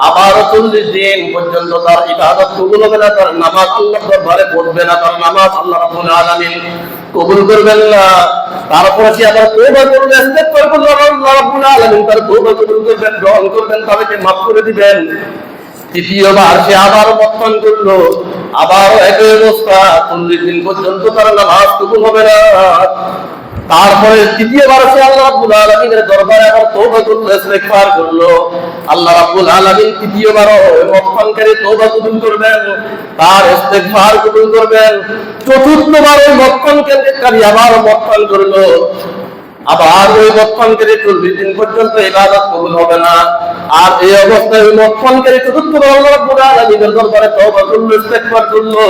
আবার 40 দিন পর্যন্ত তার ইবাদত কবুল হবে না, তার নামাজ আল্লাহর দরবারে পড়বে না, তার নামাজ আল্লাহ রাব্বুল আলামিন কবুল করবেন না। তারপরে সে আবার তওবা করবে, ইস্তেগফার করবে, আল্লাহ রাব্বুল আলামিন তার তওবা কবুল করবেন, গ্রহণ করবেন, তাকে মাফ করে দিবেন। তৃতীয়বার সে আবার মদ পান করলো, আবার একই অবস্থা, 40 দিন পর্যন্ত তার নামাজ কবুল হবে না। তারপরে তৃতীয়বার সে আল্লাহ রাব্বুল আলামিনের দরবারে আবার তওবা করলো, ইস্তেগফার করলো, আল্লাহ রাব্বুল আলামিন তৃতীয়বারও মদ পানকারী তওবা কবুল করবেন, তার ইস্তেগফার কবুল করবেন। চতুর্থবার ওই মদ পানকারী আবার মদ পান করলো, আবার ওই মদ পানকারী 40 দিন পর্যন্ত ইবাদত কবুল হবে না। আর এই অবস্থায় ওই মদ পানকারী চতুর্থবার আল্লাহ রাব্বুল আলামিনের দরবারে তওবা করলো, ইস্তেগফার করলো।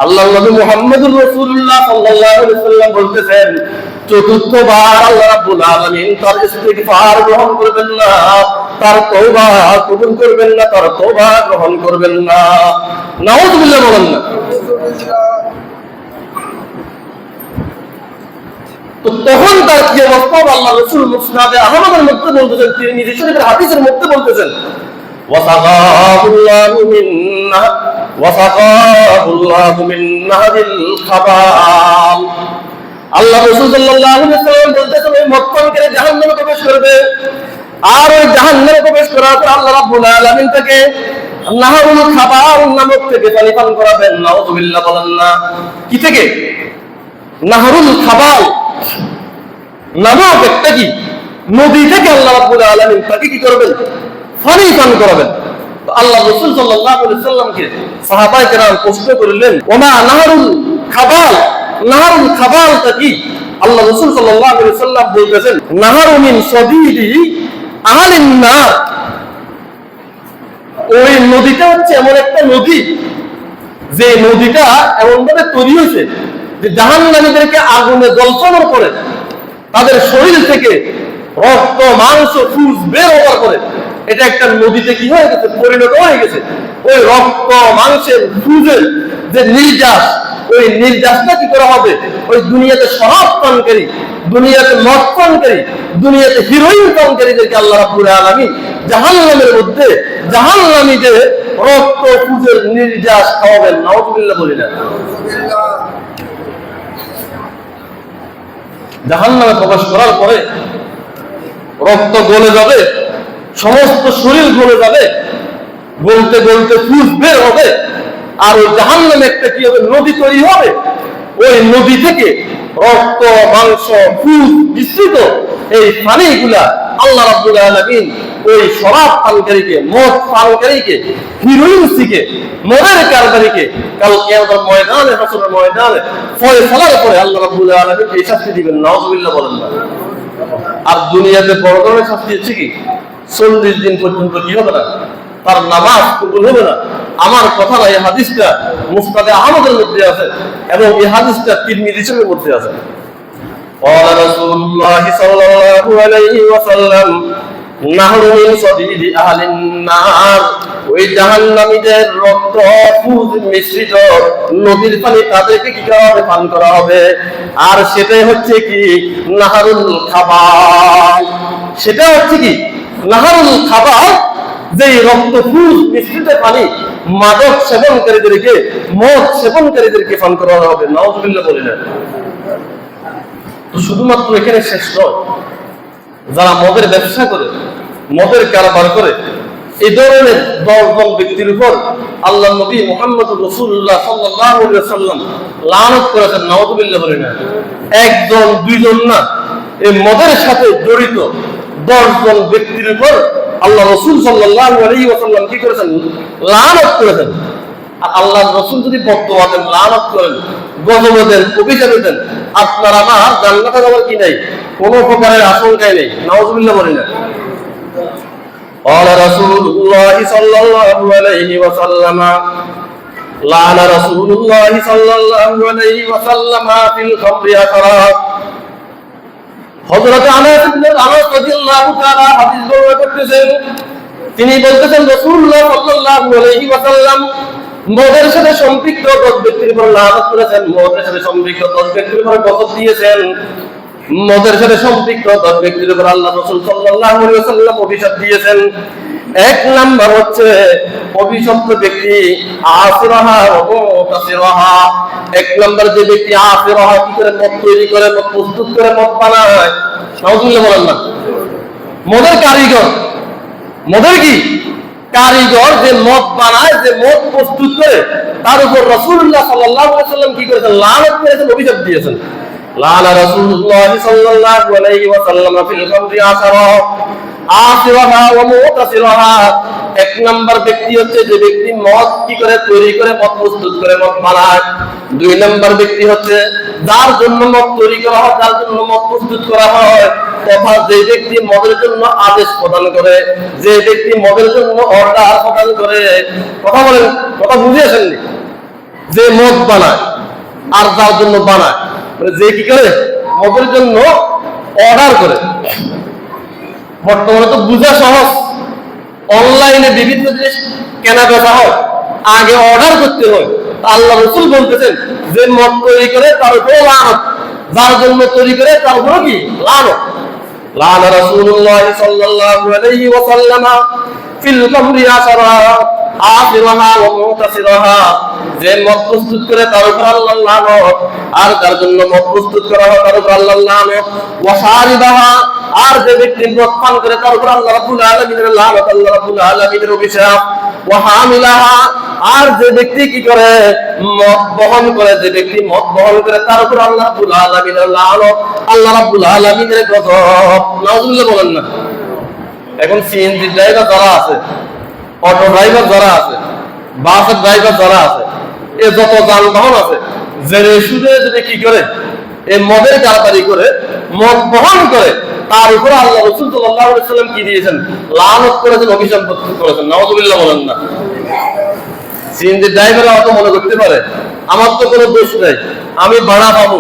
আল্লাহর নবী মুহাম্মদুর রাসূলুল্লাহ সাল্লাল্লাহু আলাইহি ওয়াসাল্লাম বলতেছেন, চতুর্থবার আল্লাহ রাব্বুল আলামিন তার ইস্তিগফার গ্রহণ করবেন না, তার তওবা কবুল করবেন না, তার তওবা গ্রহণ করবেন না। নাউযুবিল্লাহ বলেন না। তো তখন তার কি অবস্থা? আল্লাহ রাসূল মুসনাদে আহমদের মধ্যে বলতেছেন, তিরমিজি শরীফের হাদিসের মধ্যে বলতেছেন, আল্লাহ রাসূল সাল্লাল্লাহু আলাইহি ওয়াসাল্লাম বলতেছেন, ওই মদ পানকারী জাহান্নামে প্রবেশ করবে। আর ওই জাহান্নামে প্রবেশ করার পর আল্লাহ রাব্বুল আলামিন তাকে নাহরুল খাবাল নামক থেকে পানি পান করাবেন। নাউযুবিল্লাহ বলেন না। কি থেকে? নাহরুল খাবাল নামক একটা কি নদী থেকে আল্লাহ রাব্বুল আলামিন তাকে কি করবেন? পানি পান করাবেন। তো আল্লাহ রাসূল সাল্লাল্লাহু আলাইহি ওয়াসাল্লামকে সাহাবায়ে কেরাম প্রশ্ন করলেন, ওমা নাহরুল খাবাল, নাহারুল খাবালটা কি? আল্লাহ রাসূল সাল্লাল্লাহু আলাইহি ওয়াসাল্লাম বলতেছেন, নাহারু মিন সাদিদি আহলিন নার। ওই নদীটা হচ্ছে এমন একটা নদী, যে নদীটা এমন ভাবে তৈরি হয়েছে যে জাহান্নামীদেরকে আগুনে জ্বলসানোর পরে তাদের শরীর থেকে রক্ত মাংস ফুস বের হওয়ার পরে এটা একটা নদীতে কি হয়ে গেছে, পরিণত হয়ে গেছে। ওই রক্ত মাংসের ফুজের যে নির্যাস, ওই নির্যাসটা কি করা হবে, ওই দুনিয়াতে শরাব পানকারী, দুনিয়াতে মদ পানকারী, দুনিয়াতে হিরোইন পানকারীদেরকে আল্লাহ রাব্বুল আলামিন জাহান্নামের মধ্যে জাহান্নামীদের রক্ত ফুজের নির্যাস খাওয়াবেন। নাউযুবিল্লাহ বলি না। জাহান্নামে প্রবেশ করার পরে রক্ত গলে যাবে, সমস্ত শরীর গলে যাবে, গলতে গলতে ফুস বের হবে। আর ওই জাহান্নামে একটা কি হবে, নদী তৈরি হবে। ওই নদী থেকে রক্ত মাংস ফুস মিশ্রিত এই পানিগুলা আল্লাহ রাব্বুল আলামিন ওই শরাব পানকারীকে, মদ পানকারীকে, হিরোইনসিকে, মদের কারবারিকে কাল কিয়ামতের ময়দানে, হাসরের ময়দানে ফয়সালার পরে আল্লাহ রাব্বুল আলামিন এই শাস্তি দিবেন। নাউযুবিল্লাহ বলেন না। আর দুনিয়াতে বড় ধরনের শাস্তি হচ্ছে কি, 40 দিন পর্যন্ত কি হবে না, তার নামাজ কবুল হবে না। আমার কথা না, এই হাদিসটা মুসনাদে আহমদের মধ্যে আছে এবং এই হাদিসটা তিরমিজি শরীফের মধ্যে আছে। قال رسول الله صلى الله عليه وسلم نهر من صديد أهل النار। ওই জাহান্নামীদের রক্ত ফুজ মিশ্রিত নদীর পানি তাদেরকে কি করা হবে, পান করা হবে। আর সেটাই হচ্ছে কি নাহারুল খাবাল। সেটা হচ্ছে কি নাহারুল খাবাল, যে রক্ত ফুজ মিশ্রিত পানি মাদক সেবনকারীদেরকে, মদ সেবনকারীদেরকে পান করা হবে। নাউযুবিল্লাহ বলি না। শুধুমাত্র এখানে শেষ নয়, যারা মদের ব্যবসা করে, মদের কারবার করে, এই ধরনের 10 জন ব্যক্তির উপর আল্লাহ নবী মুহাম্মদ রাসূলুল্লাহ সাল্লাল্লাহু আলাইহি ওয়াসাল্লাম লানত করেছেন। নাউযুবিল্লাহ বলি না। একজন দুইজন না, এই মদের সাথে জড়িত 10 জন ব্যক্তির উপর আল্লাহ রাসূল সাল্লাল্লাহু আলাইহি ওয়াসাল্লাম কি করেছেন, লানত করেছেন। আর আল্লাহ রাসূল যদি বদদুয়া দেন, লানত করেন, গজব দেন, অভিশাপ দেন, আপনার আমার জান্নাতে যাওয়ার কি নাই, কোনো প্রকারের আশঙ্কাই নেই। নাউযুবিল্লাহ বলি না। قال رسول الله صلى الله عليه وسلم لعن رسول الله صلى الله عليه وسلم في الخمر أثرات। হযরত আনাস ইবনে আনাস রাদিয়াল্লাহু তাআলা হাদিস বর্ণনা করতেছেন, তিনি বলতেছেন রাসূলুল্লাহ সাল্লাল্লাহু আলাইহি ওয়াসাল্লাম মদের সাথে সম্পৃক্ত 10 ব্যক্তির উপর লানত করেছেন, মদের সাথে সম্পৃক্ত 10 ব্যক্তির উপর গজব দিয়েছেন। মদের সাথে সম্পৃক্ত 10 ব্যক্তির উপর আল্লাহ রাসূল সাল্লাল্লাহু আলাইহি ওয়াসাল্লাম অভিশাপ দিয়েছেন। এক নাম্বার হচ্ছে অভিশপ্ত ব্যক্তি আসিরাহা ওয়া মুতাসিরাহা। এক নাম্বার যে ব্যক্তি আসিরাহা কি করে মদ তৈরি করে, মদ প্রস্তুত করে, মদ বানায়। নাউযুবিল্লাহ বলেন না। মদের কারিগর, মদের কি কারিগর, যে মদ বানায়, যে মদ প্রস্তুত করে, তার উপর রাসূলুল্লাহ সাল্লাল্লাহু আলাইহি ওয়াসাল্লাম কি করেছেন, লানত করেছেন, অভিশাপ দিয়েছেন। লানা রাসূলুল্লাহ সাল্লাল্লাহু আলাইহি ওয়াসাল্লাম ফিল খামরি আসিরাহা ওয়া মুতাসিরাহা। এক নাম্বার ব্যক্তি হচ্ছে যে ব্যক্তি মদ কি করে তৈরি করে, মদ প্রস্তুত করে, মদ বানায়। 2 নাম্বার ব্যক্তি হচ্ছে যার জন্য মদ তৈরি করা হয়, যার জন্য মদ প্রস্তুত করা হয়, তথা যে ব্যক্তি মদের জন্য আদেশ প্রদান করে, যে ব্যক্তি মদের জন্য অর্ডার প্রদান করে। কথা বলেন, কথা বুঝে আসেননি? যে মদ বানায় আর যার জন্য বানায়, যে কি করে মদের জন্য অর্ডার করে। বর্তমানে তো বুঝা সহজ, অনলাইনে বিভিন্ন জিনিস কেনা বেচা হয়, আগে অর্ডার করতে হয়। আল্লাহ রাসূল বলতেছেন যে মদ তৈরি করে তার উপর লানত, যার জন্য তৈরি করে তার উপর কি লানত। লানা রাসূলুল্লাহ সাল্লাল্লাহু আলাইহি ওয়াসাল্লাম ফিল খামরি আসিরাহা ওয়া মুতাসিরাহা। যে মদ প্রস্তুত করে তার উপর আল্লাহর লানত, আর যার জন্য মদ প্রস্তুত করা হয় তার উপর আল্লাহর লানত। ওয়া শারিবাহা, আর যে ব্যক্তি মদ পান করে তার উপর আল্লাহ রাব্বুল আলামিনের লানত, আল্লাহ রাব্বুল আলামিনের অভিশাপ। ওয়া হামিলাহা, আর যে ব্যক্তি কি করে মদ বহন করে, যে ব্যক্তি মদ বহন করে তার উপর আল্লাহ রাব্বুল আলামিনের লানত, আল্লাহ রাব্বুল আলামিনের গজব। নাউযুবিল্লাহ বলেন না। এখন সিএনজি ড্রাইভার যারা আছে, অটো ড্রাইভার যারা আছে, বাসের ড্রাইভার যারা আছে, এ যত যানবাহন আছে, জেনে শুনে যদি কি করে এই মদের কারবারি করে মদ বহন করে তার উপরে আল্লাহ রাসূল সাল্লাল্লাহু আলাইহি ওয়াসাল্লাম কি দিয়েছেন? লানত করেছেন, অভিশাপ করেছেন। নাউযুবিল্লাহ বলেন না। সিএনজি ড্রাইভাররা অত মনে করতে পারে আমার তো কোনো দোষ নাই, আমি ভাড়া পাবো,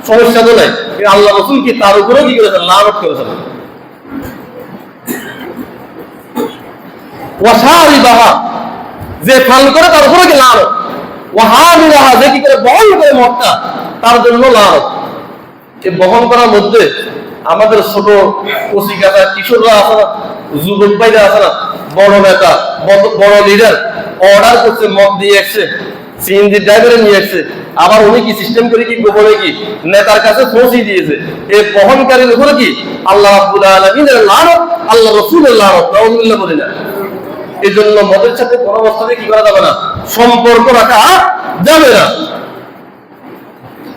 সমস্যা তো নাই। আল্লাহ রাসূল কি তার উপরে কি করেছেন? লানত করেছেন। ওয়াশারিবাহা, যে পান করে তার উপরে কি লানত। ওয়াহামিলাহা, যে কি করে বহন করে মদটা তার জন্য লানত। এই বহন করার মধ্যে আমাদের ছোট কচিকাঁচা কিশোররা আছে না, যুবক ভাইরা আছে না, বড় নেতা বড় লিডার অর্ডার করছে, মদ দিয়ে আসছে, সিএনজি ড্রাইভারে নিয়ে আসছে, আবার উনি কি সিস্টেম করে কি গোপনে কি নেতার কাছে পৌঁছে দিয়েছে। এই বহনকারীর উপরে কি আল্লাহ রাব্বুল আলামিনের লানত, আল্লাহ রাসূলের লানত। নাউযুবিল্লাহ বলি না। এই জন্য মদের সাথে কোনো অবস্থাতে কি করা যাবে না, সম্পর্ক রাখা যাবে না।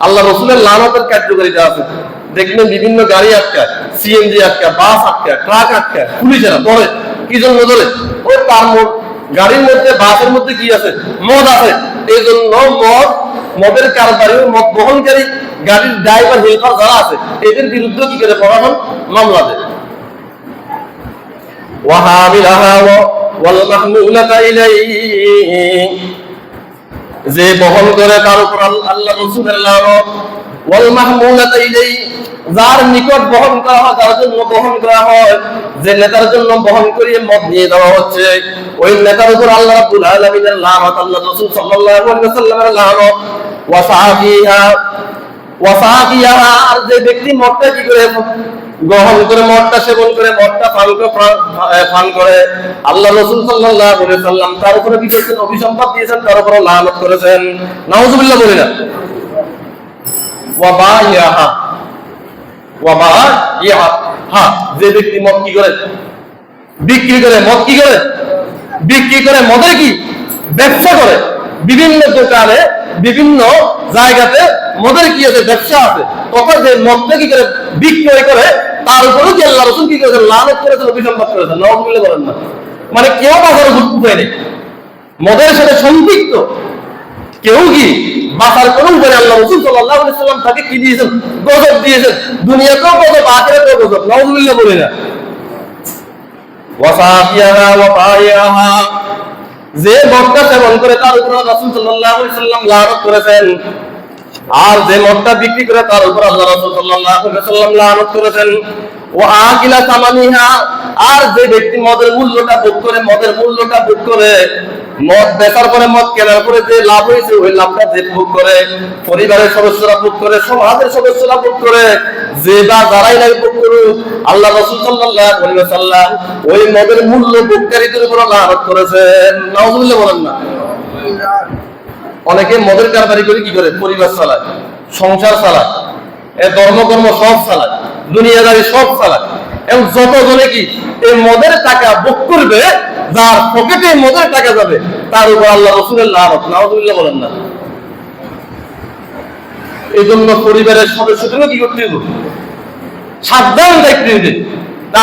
আল্লাহ রাসূলের লানতের কার্যকারিতা আছে। দেখবেন বিভিন্ন গাড়ি আটকায়, সিএনজি আটকায়, বাস আটকায়, ট্রাক আটকায়, পুলিশেরা ধরে। কি জন্য ধরে? ওই তার গাড়ির মধ্যে বাসের মধ্যে কি আছে? মদ আছে। এই জন্য মদের কারবারি, মদ বহনকারী গাড়ির ড্রাইভার হেল্পার যারা আছে এদের বিরুদ্ধে কি করে প্রশাসন মামলা দেয়। ওয়াহামিলাহা ওয়াল মাহমুলাতা ইলাইহি, যে বহন করে তার উপর আল্লাহ রাসূলের লানত। ওয়াল মাহমুলাতা ইলাইহি, যার নিকট বহন করা হয়, তার জন্য বহন করা হয়, যে নেতার জন্য বহন করিয়ে মদ নিয়ে দেওয়া হচ্ছে, ওই নেতার উপর আল্লাহ রাব্বুল আলামিনের লানত, আল্লাহ রাসূল সাল্লাল্লাহু আলাইহি ওয়াসাল্লামের লানত। ওয়াসাকিহা, আর যে ব্যক্তি মদটা কি করে গ্রহণ করে, মদটা সেবন করে, মদটা পান করে, আল্লাহ রাসূল সাল্লাল্লাহু আলাইহি ওয়াসাল্লাম তার উপরে কি করেছেন? অভিসম্পাত দিয়েছেন, তার উপরে লানত করেছেন। নাউযুবিল্লাহ বলি না। ওয়াবাইয়াহা, যে ব্যক্তি মদ কি করে বিক্রি করে, মদ কি করে বিক্রি করে, মদের কি ব্যবসা করে, বিভিন্ন দোকানে বিভিন্ন জায়গাতে মদের কি আছে? ব্যবসা আছে। তখন যে মদটা কি করে বিক্রয় করে তার উপরে কি আল্লাহ রাসূল কি করেছেন? লানত করেছেন, অভিসম্পাত করেছেন। নাউযুবিল্লাহ বলেন না। মানে কেউ বাজারে উপায় নেই, মদের সাথে সম্পৃক্ত কেউ কি বাঁচার কোনো উপায়। আল্লাহ রাসূল সাল্লাল্লাহু আলাইহি ওয়াসাল্লাম তাকে কি দিয়েছেন? গজব দিয়েছেন, দুনিয়াতেও গজব, আখিরাতেও গজব। নাউযুবিল্লাহ বলি না। ওয়াসাকিয়াহা ওয়া বাইয়াহা, যে মদটা সেবন করে তার উপর রাসূল সাল্লাল্লাহু আলাইহি ওয়াসাল্লাম লানত করেছেন, আর যে মদটা বিক্রি করে তার উপর আল্লাহ রাসূল সাল্লাল্লাহু আলাইহি ওয়াসাল্লাম লানত করেছেন। ওয়া আকিলা সামানিহা, আর যে ব্যক্তি মদের মূল্যটা ভোগ করে, মদের মূল্যটা ভোগ করে, মদ বেচার পরে, মদ কেনার পরে যে লাভ হয়েছে ওই লাভটা যে ভোগ করে, পরিবারের সদস্যরা ভোগ করে, সমাজের সদস্যরা ভোগ করে, যে বা যারাই নাই ভোগ করুক, আল্লাহ রাসূল সাল্লাল্লাহু আলাইহি ওয়াসাল্লাম ওই মদের মূল্য ভোগকারীদের উপর লানত করেছেন। নাউযুবিল্লাহ বলেন না। অনেকে মদের কারবারি করে কি করে? পরিবার চালায়, সংসার চালায়, ধর্মকর্ম সব চালায়, দুনিয়াদারি সব চালায়। এবং যতজনে কি এই মদের টাকা ভোগ করবে, যার পকেটে মদের টাকা যাবে, তার উপর আল্লাহ রাসূলের লানত। নাউযুবিল্লাহ বলেন না। এই জন্য পরিবারের সদস্যদেরও কি করতে হবে? সাবধান দেখতে হবে।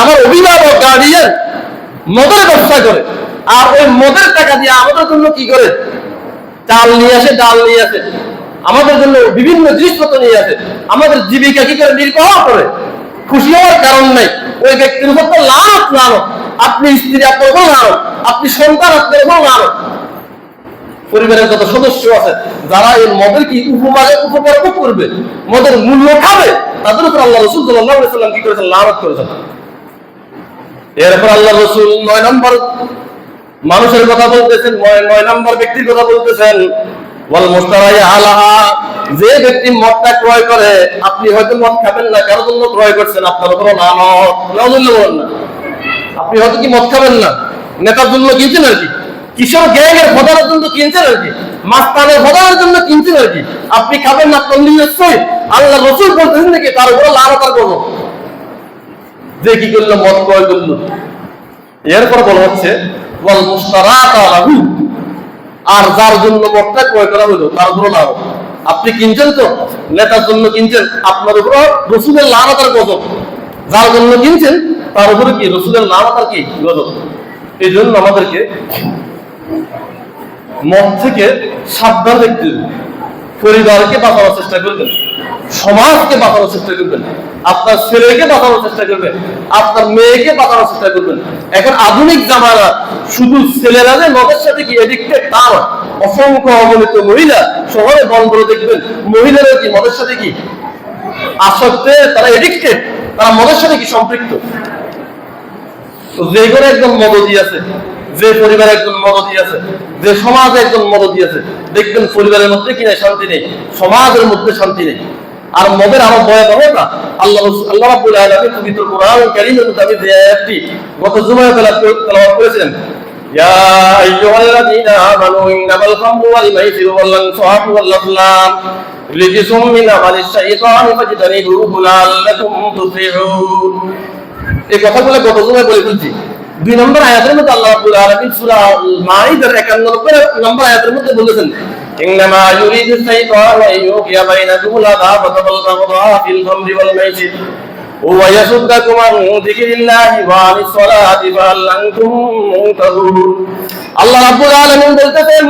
আমার অভিভাবক গার্ডিয়ান মদের ব্যবসা করে, আর ওই মদের টাকা দিয়ে আমাদের জন্য কি করে? চাল নিয়ে আসে, ডাল নিয়ে আসে, আমাদের জন্য বিভিন্ন জিনিসপত্র নিয়ে আসে, আমাদের জীবিকা কি করে নির্বাহ করে। খুশি হওয়ার কারণ নাই। ওই ব্যক্তির উপর তো লানত, লানত। আপনি স্ত্রী আপনার উপর লানত, আপনি সন্তান আপনার উপর লানত, পরিবারের যত সদস্য আছে যারা এই মদের কি উপকার ভোগ করবে, মদের মূল্য খাবে, তাদের উপর আল্লাহ রাসূল সাল্লাল্লাহু আলাইহি ওয়াসাল্লাম কি করেছেন? লানত করেছেন। এরপর আল্লাহ রাসূল ৯ নম্বর মানুষের কথা বলতেছেন, ৯ নম্বর ব্যক্তির কথা বলতেছেন। ওয়াল মুশতারাই আলাহা, যে ব্যক্তি মদটা ক্রয় করে, আপনি হয়তো মদ খাবেন না, কারোর জন্য ক্রয় করছেন, আপনার উপর লানত। নাউযুবিল্লাহ বলেন না। আপনি হয়তো কি মদ খাবেন না, নেতার জন্য কিনছেন আর কি, কিশোর গ্যাংয়ের প্রধানের জন্য কিনছেন আর কি, মাস্তানের প্রধানের জন্য কিনছেন আর কি, আপনি খাবেন না, আপনার নিশ্চয়ই আল্লাহ রাসূল বলতেছেন নাকি তার উপর লানত আর করবো, যে কি করলো? মদ ক্রয় করলো। এরপর বলা হচ্ছে ওয়াল মুশতারাতা লাহু, আর যার জন্য মদটা ক্রয় করা হলো তার উপর লানত। আপনি কিনছেন তো, নেতার জন্য কিনছেন, আপনার উপর রাসূলের লানত আর গজব। যার জন্য কিনছেন তার উপরে কি? রাসূলের লানত আর কি? গজব। এই জন্য আমাদেরকে মদ থেকে সাবধান থাকতে হবে। পরিবারকে বাঁচানোর চেষ্টা করবেন, সমাজকে বাঁচানোর চেষ্টা করবেন, আপনার ছেলেকে বাঁচানোর চেষ্টা করবেন, আপনার মেয়েকে বাঁচানোর চেষ্টা করবেন। এখন আধুনিক জামানা শুধু ছেলেরা যে মদের সাথে কি এডিক্টেড তা নয়, অসংখ্য অগণিত মহিলা শহরে বন্দরে দেখবেন মহিলারা কি মদের সাথে কি আসক্তে, তারা এডিক্টেড, তারা মদের সাথে কি সম্পৃক্ত। যে ঘরে একজন মদদি আছে, যে পরিবারে একজন মদদি আছে, যে সমাজে একজন মদদি আছে, দেখবেন পরিবারের মধ্যে কিনা শান্তি নেই, সমাজের মধ্যে শান্তি নেই। আর মদের আরো ভয়াবহতা আল্লাহ রাব্বুল আলামিন পবিত্র কোরআন কারীমের মধ্যে আমি যে আয়াতটি গত জুমায় তেলাওয়াত করেছিলেন, ইয়া আইয়ুহাল্লাযীনা আমানু ইন্নামাল খামরু ওয়াল মাইসিরু ওয়াল আনসাবু ওয়াল আযলাম রিজসুম মিন আমালিশ শাইতানি ফাজতানিবুহু লাআল্লাকুম তুফলিহুন। এই কথাগুলো গত জুমায় বলে ফেলছি। 2 নম্বর আয়াতের মধ্যে আল্লাহ রাব্বুল আলামিন সূরা মাইদার 91 নম্বর আয়াতের মধ্যে বলেছেন, ইন্নামা ইউরিদু শাইতানু আন ইউকিয়া বাইনাকুমুল আদাওয়াতা ওয়াল বাগদা ফিল খামরি ওয়াল মাইসির ওয়া ইয়াসুদ্দাকুম আন যিকরিল্লাহি ওয়া আনিস সালাতি ফাহাল আনতুম মুনতাহুন। আল্লাহ রাব্বুল আলামিন বলতেছেন,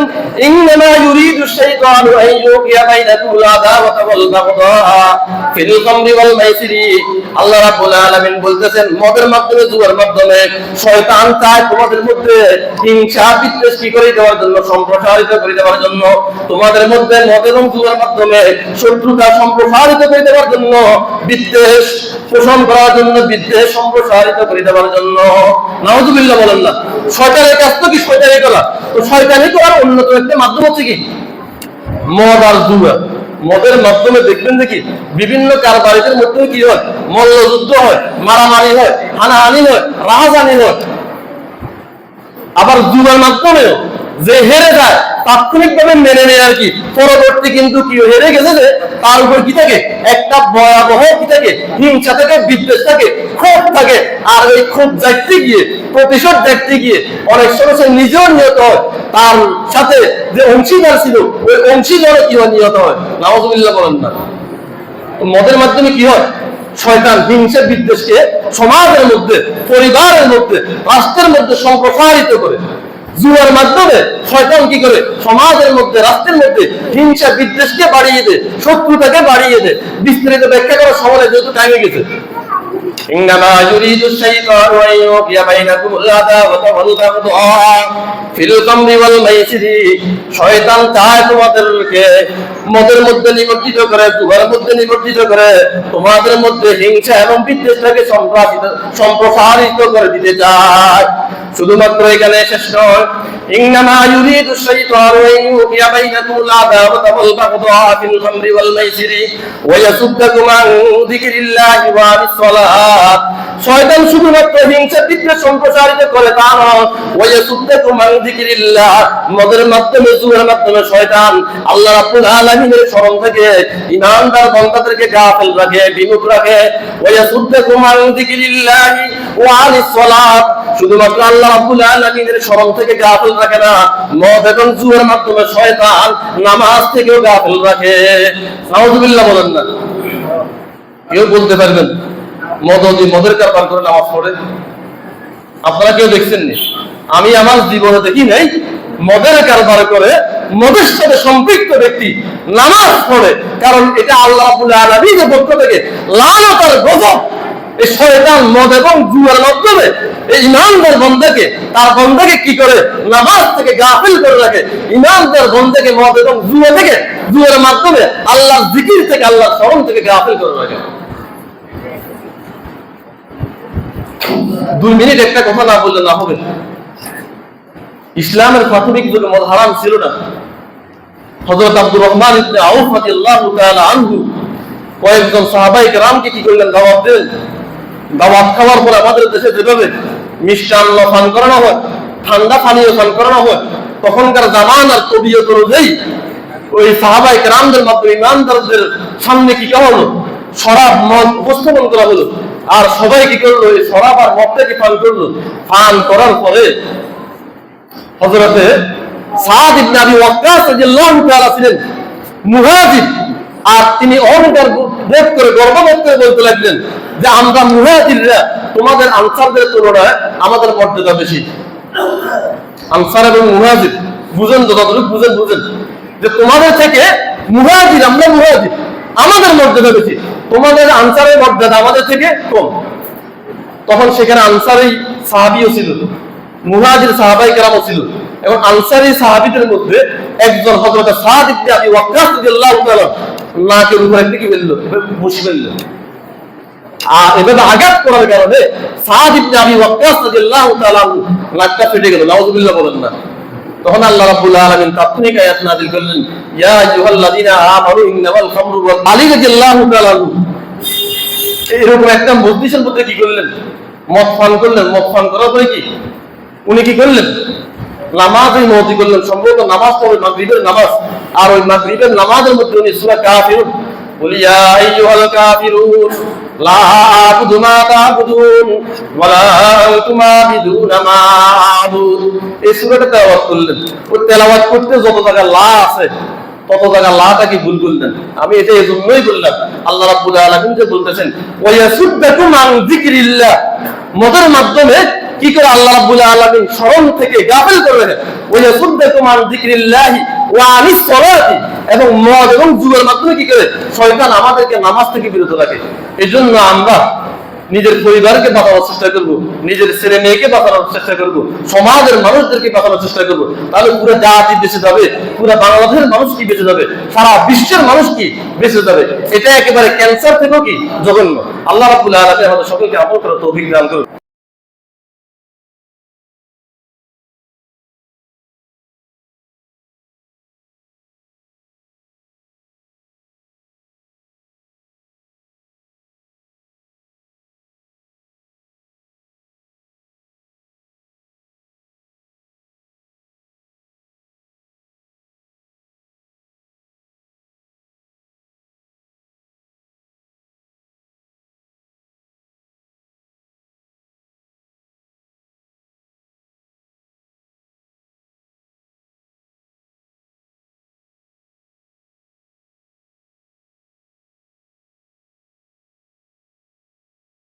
ইন্নামা ইউরিদু শাইতানু আন ইউকিয়া বাইনাকুমুল আদাওয়াতা ওয়াল বাগদা ফিল খামরি ওয়াল মাইসির। আল্লাহ রাব্বুল আলামিন বলতেছেন, মদের মাধ্যমে, জুয়ার মাধ্যমে শয়তান চায় তোমাদের মধ্যে হিংসা বিদ্বেষ কি করে দেওয়ার জন্য, সম্প্রসারিত করে দেওয়ার জন্য, তোমাদের মধ্যে মদ এবং জুয়ার মাধ্যমে শত্রুতা সম্প্রসারিত করে দেওয়ার জন্য, বিদ্বেষ পোষণ করার জন্য, বিদ্বেষ সম্প্রসারিত করে দেওয়ার জন্য। নাউযুবিল্লাহ বলেন না। শয়তানের কাজ তো কি শয়তানি করা, তো শয়তানি করার অন্যতম একটা মাধ্যম হচ্ছে কি মদ আর জুয়া। মদের মাধ্যমে দেখবেন দেখি বিভিন্ন কারবারিদের মধ্যে কি হয়, মল্লযুদ্ধ হয়, মারামারি হয়, হানাহানি হয়, রাহাজানি হয়। আবার জুয়ার মাধ্যমেও যে হেরে যায় তাৎক্ষণিকভাবে মেনে নেয় আর কি, পরবর্তী কিন্তু কি হেরে গেছে যে তার উপর কি থাকে, একটা ভয়াবহ কি থাকে, হিংসা থাকে, বিদ্বেষ থাকে, ক্ষোভ থাকে। আর ওই ক্ষোভ দেখতে গিয়ে, প্রতিশোধ দেখতে গিয়ে অনেক সময় সে নিজেও নিহত হয়, তার সাথে যে অংশীদার ছিল ওই অংশীদারও কি হয়, নিহত হয়। নাউযুবিল্লাহ বলেন না। মদের মাধ্যমে কি হয়, শয়তান হিংসা বিদ্বেষকে সমাজের মধ্যে, পরিবারের মধ্যে, রাষ্ট্রের মধ্যে সম্প্রসারিত করে। জুয়ার মাধ্যমে শয়তান কি করে, সমাজের মধ্যে, রাষ্ট্রের মধ্যে হিংসা বিদ্বেষকে বাড়িয়ে দেয়, শত্রুতাকে বাড়িয়ে দেয়। বিস্তারিত ব্যাখ্যা করার সময় যেহেতু টাইমে গেছে, ইন্নামা ইউরিদু শাইতানু আন ইউকিয়া বাইনাকুমুল আদাওয়াতা ওয়াল বাগদা ফিল খামরি ওয়াল মাইসির। শয়তান চায় তোমাদেরকে মদের মধ্যে নিমজ্জিত করে, জুয়ার মধ্যে নিমজ্জিত করে, তোমাদের মধ্যে হিংসা এবং বিদ্বেষটাকে সম্প্রসারিত করে দিতে চায়। শুধুমাত্র এখানে শেষ নয়, ইন্নামা ইউরিদু শাইতানু আন ইউকিয়া বাইনাকুমুল আদাওয়াতা ওয়াল বাগদা ফিল খামরি ওয়াল মাইসির ওয়া ইয়াসুদ্দাকুম আন যিকরিল্লাহি ওয়া আনিস সালাত। শয়তান শুধুমাত্র হিংসা বিদ্বেষ সম্প্রসারিত করে তা নয়, ওয়া ইয়াসুদ্দাকুম আন যিকরিল্লাহ, মদের মাধ্যমে, জুয়ার মাধ্যমে শয়তান আল্লাহ রাব্বুল আলামিনের স্মরণ থেকে ঈমানদার বান্দাদেরকে গাফিল রাখে, বিমুখ রাখে। ওয়া ইয়াসুদ্দাকুম আন যিকরিল্লাহি ওয়া আনিস সালাত, শুধুমাত্র আল্লাহ রাব্বুল আলামিনের স্মরণ থেকে গাফিল রাখে না, মদ এবং জুয়ার মাধ্যমে শয়তান নামাজ থেকেও গাফিল রাখে। নাউযুবিল্লাহ বলেন না। কেউ বলতে পারবেন মদের কারবার করে নামাজ পড়ে? আপনারা কেউ দেখছেন নি? আমি আমার জীবনে দেখি নাই মদের কারবার করে, মদের সাথে সম্পৃক্ত ব্যক্তি নামাজ পড়ে। কারণ এটা আল্লাহ রাব্বুল আলামিনের পক্ষ থেকে লানত আর গজব। এই শয়তান মদ এবং জুয়ার মাধ্যমে এই ঈমানদার বান্দাকে, তার বান্দাকে কি করে, নামাজ থেকে গাফিল করে রাখে। ঈমানদার বান্দাকে মদ এবং জুয়া থেকে, জুয়ার মাধ্যমে আল্লাহর জিকির থেকে, আল্লাহর স্মরণ থেকে গাফিল করে রাখে। 2 মিনিট একটা কথা না বললে না হবে। ইসলামের প্রাথমিক যুগে মদ হারাম ছিল না। হযরত আব্দুর রহমান ইবনে আউফ রাদিয়াল্লাহু তাআলা আনহু কয়েকজন সাহাবায়ে কেরামকে কি করলেন, দাওয়াত দিলেন। দাওয়াত খাওয়ার পর আমাদের দেশে যেভাবে মিষ্টান্ন পান করানো হয়, ঠান্ডা পানীয় পান করানো হয়, তখনকার জামানার তবিয়ত অনুযায়ী ওই সাহাবায়ে কেরামদের মাধ্যমে ঈমানদারদের সামনে কি করা হলো, শরাব মদ উপস্থাপন করা হলো। আর সবাই কি করলো, এই শরাব আর মদটাকে পান করলো। পান করার পরে হযরতে সাদ ইবনে আবি ওয়াক্কাস রাদিয়াল্লাহু তাআলা ছিলেন মুহাজির, আর তিনি অহংকার বোধ করে, গর্ববোধ করে বলতে লাগলেন যে আমরা মুহাজিররা তোমাদের আনসারদের তুলনায় আমাদের মর্যাদা বেশি। আনসার এবং মুহাজির বুঝেন, যতটুকু বুঝেন যে তোমাদের থেকে মুহাজির, আমরা মুহাজির, আমাদের মর্যাদা বেশি, তোমাদের আনসারের মর্যাদা আমাদের থেকে কম। তখন সেখানে আনসারি সাহাবীও ছিল, মুহাজির সাহাবায়ে কেরামও ছিল। এবং আনসারি সাহাবীদের মধ্যে একজন হযরত সাদ ইবনে আবি ওয়াক্কাস রাদিয়াল্লাহু তাআলা নাকের উপর একটা কি ফেললো, বসি ফেললো। আর এভাবে আঘাত করার কারণে সাদ ইবনে আবি ওয়াক্কাস রাদিয়াল্লাহু তাআলা নাকটা ফেটে গেল। নাউযুবিল্লাহ বলেন না। তখন আল্লাহ রাব্বুল আলামিন তাৎক্ষণিক আয়াত নাযিল করলেন, ইয়া আইয়ুহাল্লাযীনা আমানু ইন্নামাল খামরু ওয়াল আলী রাদিয়াল্লাহু তাআলা এরকম একটা মজলিসের মধ্যে কি করলেন, মদ পান করলেন। মদ পান করার পরে কি উনি কি করলেন, নামাজই মওতি করলেন। সম্ভবত নামাজ পড়ে মাগরিবের নামাজ, আর ওই মাগরিবের নামাজের মধ্যে উনি সূরা কাফিরুন, বল ইয়া আইয়ুহাল কাফিরুন লা আ'বুদু মা তা'বুদুন ওয়া লা আনতুম আ'বিদুনা মা আ'বুদ, এই সূরাটা তেলাওয়াত করলেন। ওই তেলাওয়াত করতে যত জায়গা লা আছে তত জায়গা লাটা কি ভুল করলেন। আমি এটা এজন্যই বললাম, আল্লাহ রাব্বুল আলামিন যে বলতেছেন ওয়া ইয়াসুদ্দাকুম আন যিকরিল্লাহ, মদের মাধ্যমে কি করে আল্লাহ রাব্বুল আলামিন স্মরণ থেকে গাফিল করে দেন। ওয়া ইয়াসুদ্দাকুম আন যিকরিল্লাহি ওয়া আনিস সালাতি, এবং মদ এবং জুয়ার মাধ্যমে কি করে শয়তান আমাদেরকে নামাজ থেকে বিরত রাখে। এজন্য আমরা নিজের পরিবারকে বাঁচানোর চেষ্টা করব, নিজের ছেলে মেয়েকে বাঁচানোর চেষ্টা করব, সমাজের মানুষদেরকে বাঁচানোর চেষ্টা করব। তাহলে পুরো জাতি বেঁচে যাবে, পুরো বাংলাদেশের মানুষ কি বেঁচে যাবে, সারা বিশ্বের মানুষ কি বেঁচে যাবে। এটা একেবারে ক্যান্সার থেকেও কি জঘন্য। আল্লাহ রাব্বুল আলামিন আমাদের সকলকে আমল করার তৌফিক দান করুন।